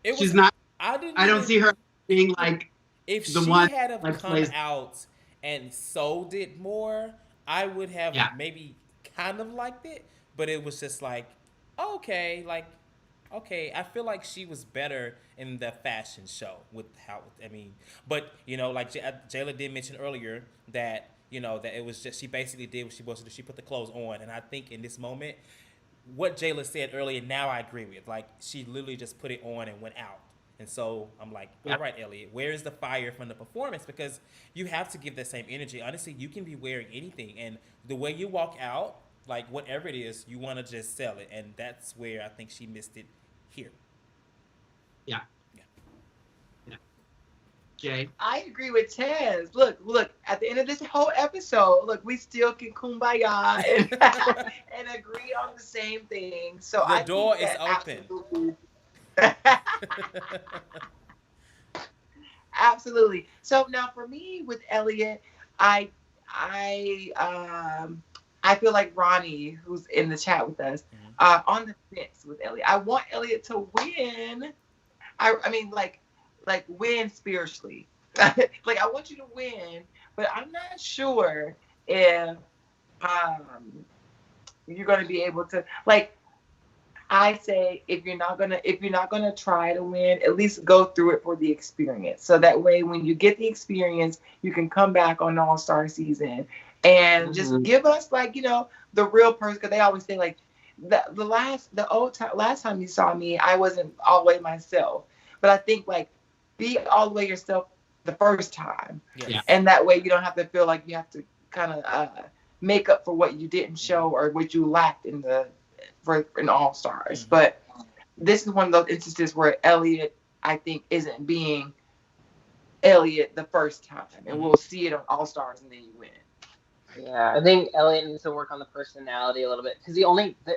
She's not. I don't see her being like if the she one had that come plays out and sold it more, I would have maybe kind of liked it, but it was just like, okay, I feel like she was better in the fashion show but like Jayla did mention earlier that that it was just, she basically did what she was to do. She put the clothes on, and I think in this moment, what Jayla said earlier, now I agree with. Like, she literally just put it on and went out. And so I'm like, all right, Elliott, where is the fire from the performance? Because you have to give that same energy. Honestly, you can be wearing anything, and the way you walk out, like whatever it is, you want to just sell it, and that's where I think she missed it here. Yeah. Jay? I agree with Tez. Look, at the end of this whole episode, look, we still can kumbaya and agree on the same thing. So the door is open. Absolutely. So now for me with Elliott, I feel like Ronnie, who's in the chat with us, on the fence with Elliott. I want Elliott to win. I mean, like win spiritually. Like, I want you to win, but I'm not sure if you're going to be able to, like, I say, if you're not gonna try to win, at least go through it for the experience. So that way, when you get the experience, you can come back on All-Star season and just give us, like, the real person. Because they always say, like, last time you saw me, I wasn't all the way myself. But I think, like, be all the way yourself the first time, and that way you don't have to feel like you have to kind of make up for what you didn't show or what you lacked in All Stars. But this is one of those instances where Elliott, I think, isn't being Elliott the first time, and we'll see it on All Stars, and then you win. Yeah, I think Elliott needs to work on the personality a little bit, because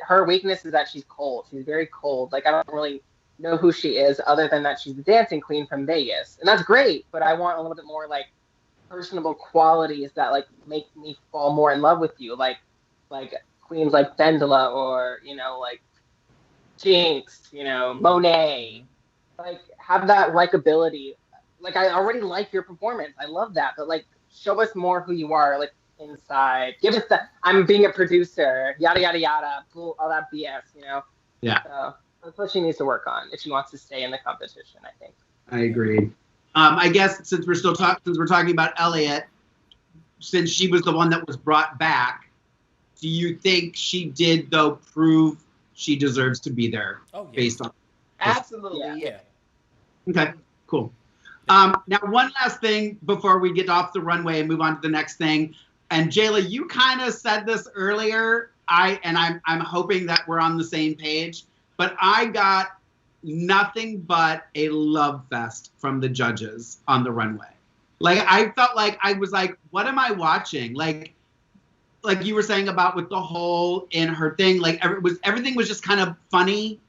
her weakness is that she's cold. She's very cold. Like, I don't really know who she is other than that she's the dancing queen from Vegas, and that's great, but I want a little bit more like personable qualities that like make me fall more in love with you, like queens like Vendela or like Jinx, Monet, like have that likability. Like, I already like your performance, I love that, but like show us more who you are, like inside. Give us the I'm being a producer, yada yada yada, all that BS, Yeah. So that's what she needs to work on if she wants to stay in the competition, I think. I agree. I guess since we're talking about Elliott, since she was the one that was brought back, do you think she did though prove she deserves to be there? Oh, yeah. Based on Absolutely, yeah. Okay, cool. Now one last thing before we get off the runway and move on to the next thing. And Jayla, you kind of said this earlier. I'm hoping that we're on the same page. but I got nothing but a love fest from the judges on the runway. Like, I felt like I was like, what am I watching? Like you were saying about with the hole in her thing, like everything was just kind of funny.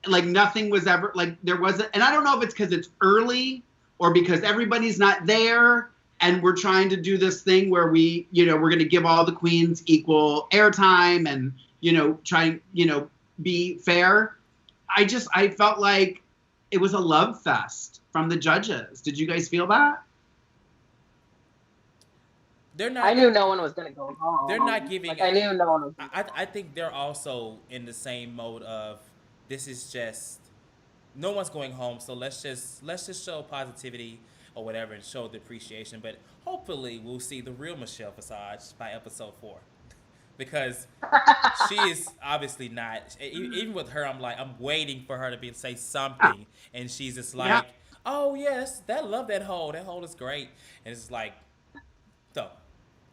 Like nothing was ever like there wasn't, and I don't know if it's because it's early or because everybody's not there and we're trying to do this thing where we, you know, we're going to give all the queens equal airtime and, you know, try and, you know, be fair. I felt like it was a love fest from the judges. Did you guys feel that? They're not. I knew no one was gonna go home. They're not giving. Like, I knew no one was. I think they're also in the same mode of this is just no one's going home, so let's just show positivity or whatever and show the appreciation. But hopefully we'll see the real Michelle Visage by episode 4. Because she is obviously not. Even with her, I'm waiting for her to say something, and she's just like, "Oh yes, love that hole. That hole is great." And it's like, so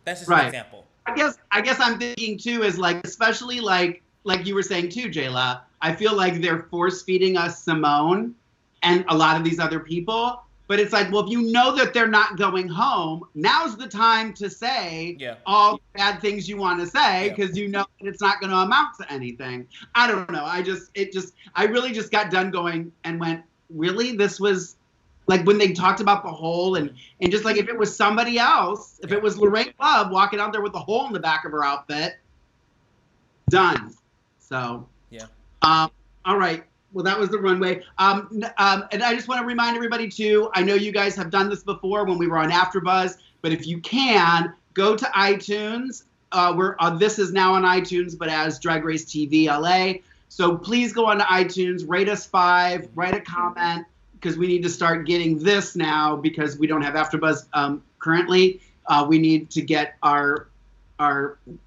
that's just an example. I guess I'm thinking too is like, especially like you were saying too, Jayla. I feel like they're force feeding us Simone and a lot of these other people. But it's like, well, if you know that they're not going home, now's the time to say all the bad things you want to say because you know that it's not going to amount to anything. I don't know. I really just got done going and went, really? This was like when they talked about the hole and just like if it was somebody else, if it was Lorayne Love walking out there with a hole in the back of her outfit, done. So, all right. Well, that was the runway. And I just want to remind everybody, too, I know you guys have done this before when we were on AfterBuzz, but if you can, go to iTunes. This is now on iTunes, but as Drag Race TV LA. So please go on to iTunes, rate us 5, write a comment, because we need to start getting this now because we don't have AfterBuzz currently. We need to get our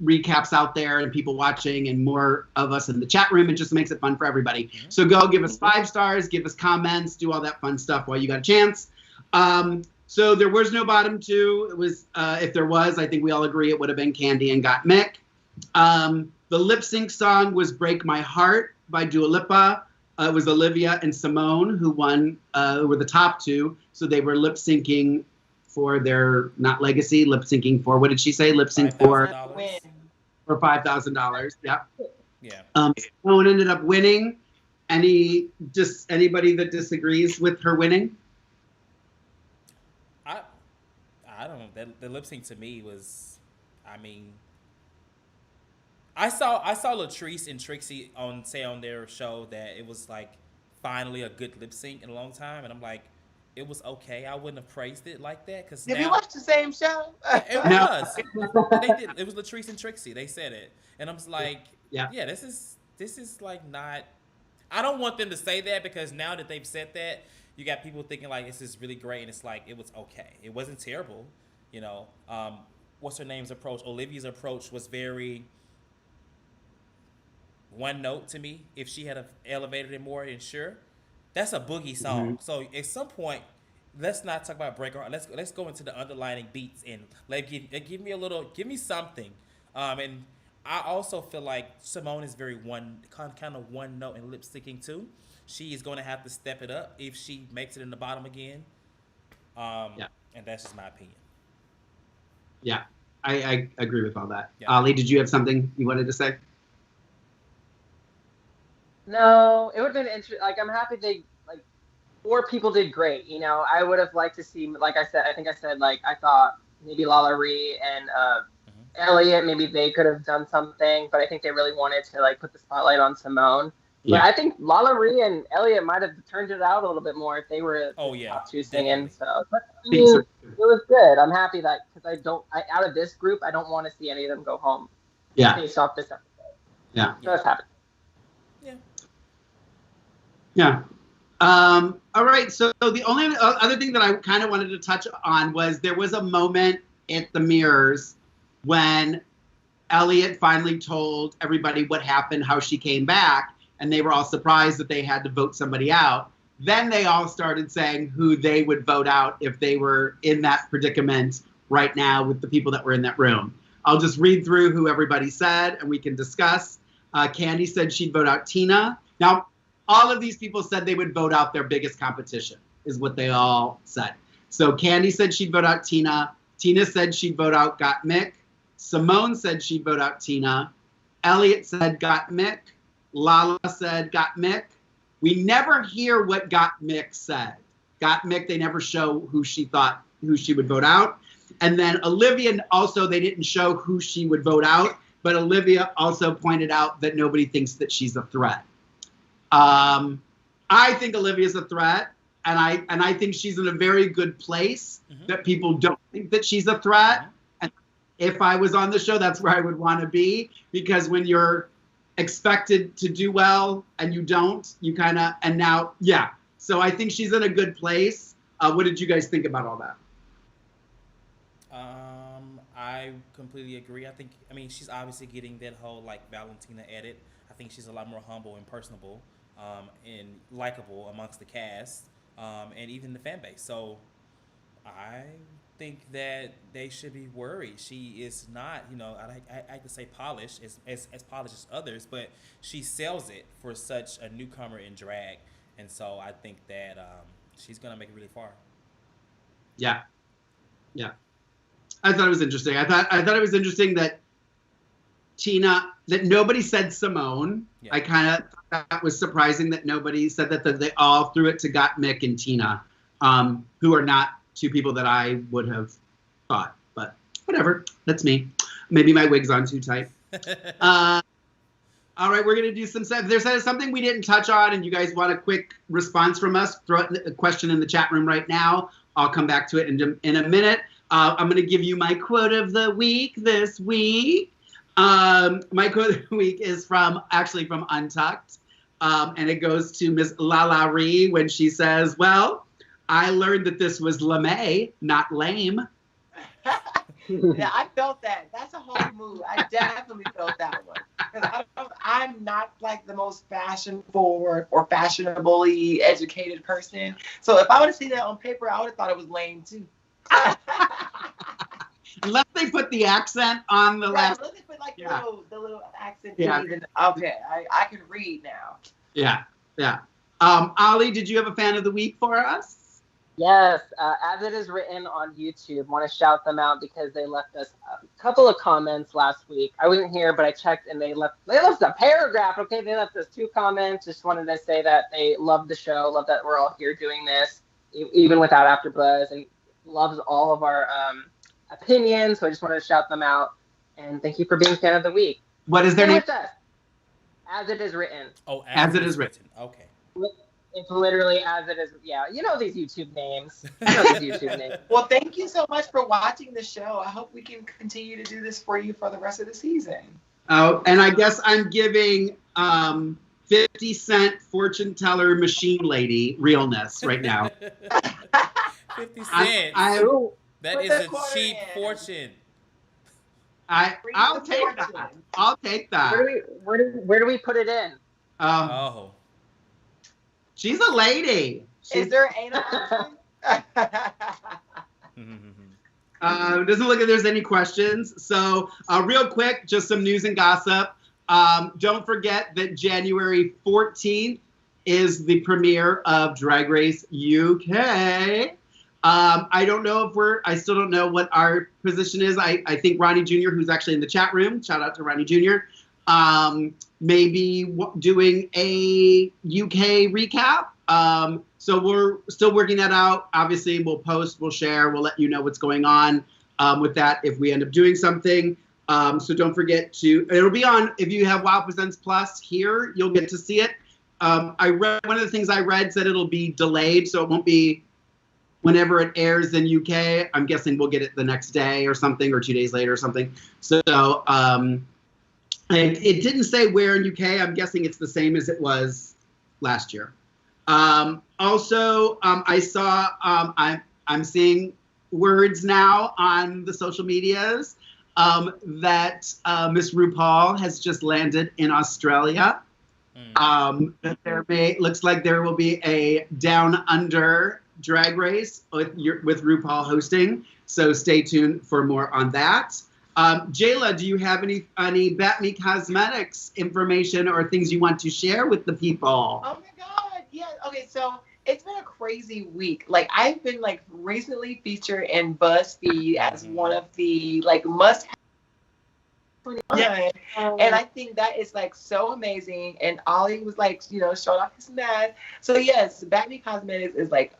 recaps out there and people watching and more of us in the chat room. It just makes it fun for everybody. So go give us 5 stars, give us comments, do all that fun stuff while you got a chance. So there was no bottom 2. It was, if there was, I think we all agree it would have been Candy and Gotmick. The lip sync song was Break My Heart by Dua Lipa. It was Olivia and Simone who won, who were the top 2. So they were lip syncing for their, not legacy, lip syncing for, what did she say? Lip sync for $5,000. Yeah. Yeah. Simone ended up winning. Anybody that disagrees with her winning? I don't know. The lip sync to me was, I mean, I saw Latrice and Trixie say on their show that it was like finally a good lip sync in a long time, and I'm like, it was okay. I wouldn't have praised it like that because did we watch the same show? It was. They did. It was Latrice and Trixie. They said it, and I was like, yeah, this is like not. I don't want them to say that because now that they've said that, you got people thinking like this is really great, and it's like it was okay. It wasn't terrible, you know. What's her name's approach? Olivia's approach was very one note to me. If she had elevated it more, then sure. That's a boogie song. Mm-hmm. So at some point, let's not talk about break. Let's go into the underlying beats and give me something. And I also feel like Simone is very kind of one note in lip syncing too. She is going to have to step it up if she makes it in the bottom again. And that's just my opinion. Yeah, I agree with all that. Yeah. Ollie, did you have something you wanted to say? No, it would have been interesting. Like, I'm happy 4 people did great. You know, I would have liked to see, like I said, I thought maybe Lala Ree and Elliott, maybe they could have done something, but I think they really wanted to put the spotlight on Simone. Yeah. But I think Lala Ree and Elliott might have turned it out a little bit more if they were top 2 singing. So, but, I mean, it was good. I'm happy that because out of this group, I don't want to see any of them go home. Yeah. Based off this episode. Yeah. So that's happening. Yeah. All right. So the only other thing that I kind of wanted to touch on was there was a moment at the mirrors when Elliott finally told everybody what happened, how she came back, and they were all surprised that they had to vote somebody out. Then they all started saying who they would vote out if they were in that predicament right now with the people that were in that room. I'll just read through who everybody said, and we can discuss. Candy said she'd vote out Tina. Now, all of these people said they would vote out their biggest competition, is what they all said. So Candy said she'd vote out Tina. Tina said she'd vote out Gotmick. Simone said she'd vote out Tina. Elliot said Gotmick. Lala said Gotmick. We never hear what Gotmick said. Gotmick, they never show who she would vote out. And then Olivia also, they didn't show who she would vote out, but Olivia also pointed out that nobody thinks that she's a threat. I think Olivia's a threat, and I think she's in a very good place that people don't think that she's a threat. And if I was on the show, that's where I would want to be, because when you're expected to do well and you don't, you kind of, and now, yeah. So I think she's in a good place. What did you guys think about all that? I completely agree. I mean, she's obviously getting that whole like Valentina edit. I think she's a lot more humble and personable, and likable amongst the cast, and even the fan base. So I think that they should be worried. She is not, I like to say polished, as polished as others, but she sells it for such a newcomer in drag. And so I think that she's going to make it really far. Yeah. Yeah. I thought it was interesting. I thought it was interesting that that nobody said Simone. Yeah. I kind of thought that was surprising that nobody said that they all threw it to Gotmick and Tina, who are not two people that I would have thought. But whatever. That's me. Maybe my wig's on too tight. All right, we're going to do some stuff. If there's something we didn't touch on and you guys want a quick response from us, throw a question in the chat room right now. I'll come back to it in a minute. I'm going to give you my quote of the week this week. My quote of the week is actually from Untucked. And it goes to Miss Lala Ree when she says, well, I learned that this was LeMay, not lame. Yeah, I felt that. That's a whole move. I definitely felt that one. Because I'm not like the most fashion forward or fashionably educated person. So if I would have seen that on paper, I would have thought it was lame too. Unless they put the accent on the last. Unless they put like the little accent. Yeah. Okay, I can read now. Yeah, yeah. Ollie, did you have a fan of the week for us? Yes, as it is written on YouTube, I want to shout them out because they left us a couple of comments last week. I wasn't here, but I checked and they left a paragraph. Okay, they left us 2 comments. Just wanted to say that they love the show, love that we're all here doing this, even without Afterbuzz, and loves all of our opinions. So I just wanted to shout them out and thank you for being fan of the week. What is their name? As it is written. Oh, as it is written. Okay. It's literally as it is. Yeah, you know these YouTube names. Well, thank you so much for watching the show. I hope we can continue to do this for you for the rest of the season. Oh, and I guess I'm giving 50-cent fortune teller machine lady realness right now. 50 cents. That is a cheap fortune. I'll take that. I'll take that. Where do we put it in? Oh. She's a lady. Is there anal portion? Doesn't look like there's any questions. So real quick, just some news and gossip. Don't forget that January 14th is the premiere of Drag Race UK. I don't know I still don't know what our position is. I think Ronnie Jr., who's actually in the chat room, shout out to Ronnie Jr., maybe doing a UK recap. So we're still working that out. Obviously, we'll post, we'll share, we'll let you know what's going on with that if we end up doing something. So don't forget it'll be on, if you have Wow Presents Plus here, you'll get to see it. One of the things I read said it'll be delayed, so it won't be whenever it airs in UK. I'm guessing we'll get it the next day or something, or 2 days later or something. So, and it didn't say where in UK. I'm guessing it's the same as it was last year. Also, I saw, I'm seeing words now on the social medias that Miss RuPaul has just landed in Australia. Looks like there will be a Down Under drag race with RuPaul hosting. So stay tuned for more on that. Jayla, do you have any Bet Me Cosmetics information or things you want to share with the people? Oh my God, yeah. Okay, so it's been a crazy week. Like I've been like recently featured in BuzzFeed as one of the like must. Yeah. And I think that is like so amazing. And Ollie was like, you know, showing off his mask. So yes, Batman Cosmetics is like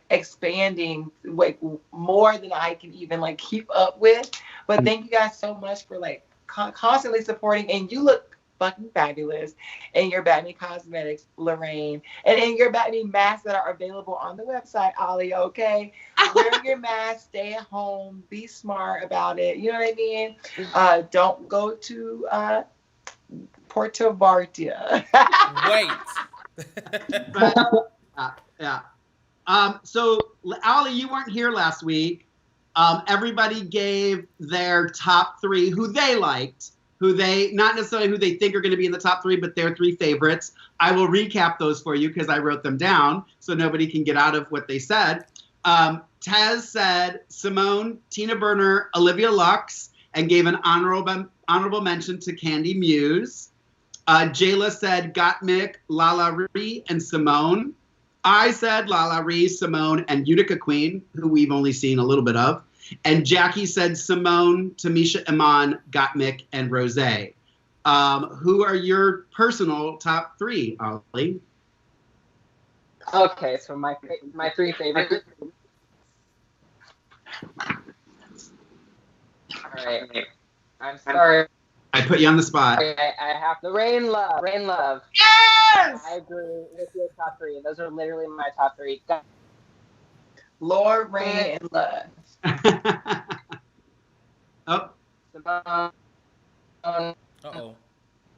expanding like more than I can even like keep up with. But thank you guys so much for like constantly supporting. And you look fucking fabulous in your Batman Cosmetics, Lorayne, and in your Batman masks that are available on the website, Ollie. Okay, wear your mask, stay at home, be smart about it. You know what I mean? Don't go to Puerto Vallarta. Wait. Yeah. So Ollie, you weren't here last week. Everybody gave their top 3 who they liked. Not necessarily who they think are going to be in the top 3, but their 3 favorites. I will recap those for you because I wrote them down so nobody can get out of what they said. Tez said Simone, Tina Burner, Olivia Lux, and gave an honorable mention to Candy Muse. Jayla said Gotmick, Lala Ree, and Simone. I said Lala Ree, Simone, and Utica Queen, who we've only seen a little bit of. And Jackie said Simone, Tamisha Iman, Gotmick, and Rosé. Who are your personal top 3, Ollie? Okay, so my 3 favorites. All right. I'm sorry. I put you on the spot. I have to. Rain Love. Yes! I agree with your top 3. Those are literally my top 3. Lorayne and Love. Oh. Simone. Uh-oh.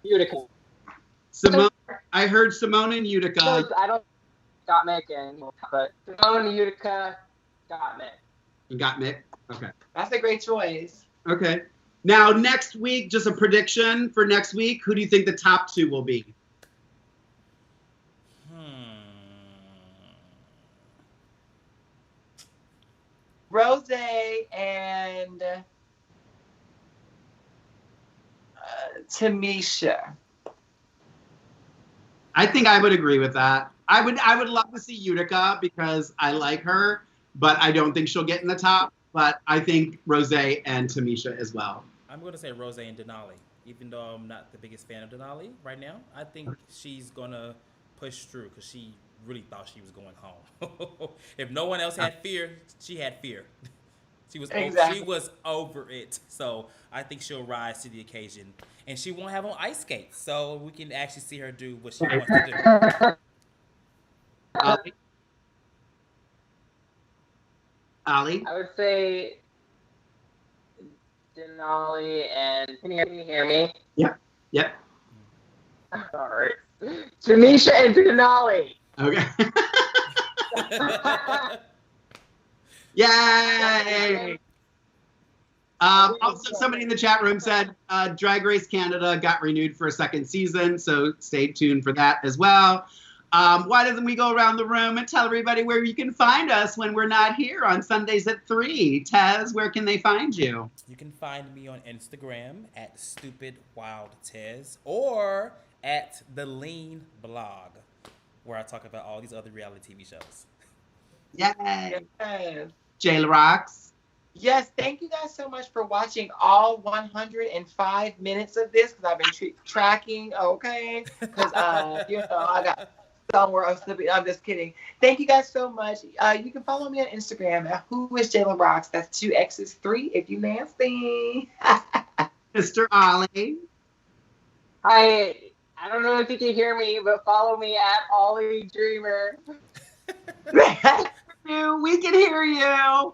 Utica. Simone. I heard Simone and Utica. I don't Gotmick but Simone, Utica, Gotmick. You got Mick? Okay. That's a great choice. Okay. Now, next week, just a prediction for next week. Who do you think the top 2 will be? Rosé and Tamisha. I think I would agree with that. I would love to see Utica because I like her, but I don't think she'll get in the top. But I think Rosé and Tamisha as well. I'm going to say Rosé and Denali, even though I'm not the biggest fan of Denali right now. I think she's going to push through because she really thought she was going home. If no one else had fear, she had fear. She was over it. So I think she'll rise to the occasion. And she won't have on ice skates, so we can actually see her do what she wants to do. Ollie? I would say Denali and can you hear me? Yep. Sorry. Tamisha and Denali. Okay. Yay! Also, somebody in the chat room said Drag Race Canada got renewed for a 2nd season, so stay tuned for that as well. Why doesn't we go around the room and tell everybody where you can find us when we're not here on Sundays at 3? Tez, where can they find you? You can find me on Instagram at StupidWildTez or at the Lean Blog, where I talk about all these other reality TV shows. Yay! Yes. Jayla Roxx. Yes, thank you guys so much for watching all 105 minutes of this because I've been tracking, okay? Because, I got somewhere else to be. I'm just kidding. Thank you guys so much. You can follow me on Instagram at Jayla Roxx. That's 2 X's 3 if you nasty. Mr. Ollie. I don't know if you can hear me, but follow me at Ollie Dreamer. We can hear you.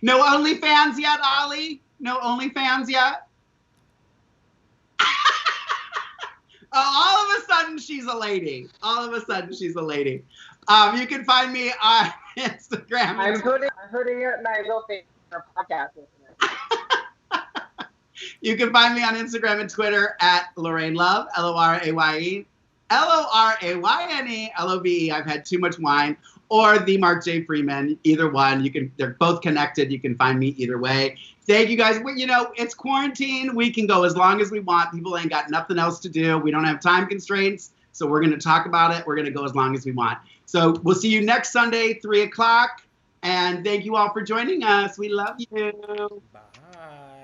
No OnlyFans yet, Ollie? No OnlyFans yet? All of a sudden, she's a lady. You can find me on Instagram. I'm putting up my real face for podcast listeners. You can find me on Instagram and Twitter at Lorayne Love, Lorayne, Lorayne, Love. I've had too much wine. or the Mark J. Freeman. Either one. They're both connected. You can find me either way. Thank you guys. You know, it's quarantine. We can go as long as we want. People ain't got nothing else to do. We don't have time constraints. So we're going to talk about it. We're going to go as long as we want. So we'll see you next Sunday, 3 o'clock. And thank you all for joining us. We love you. Bye.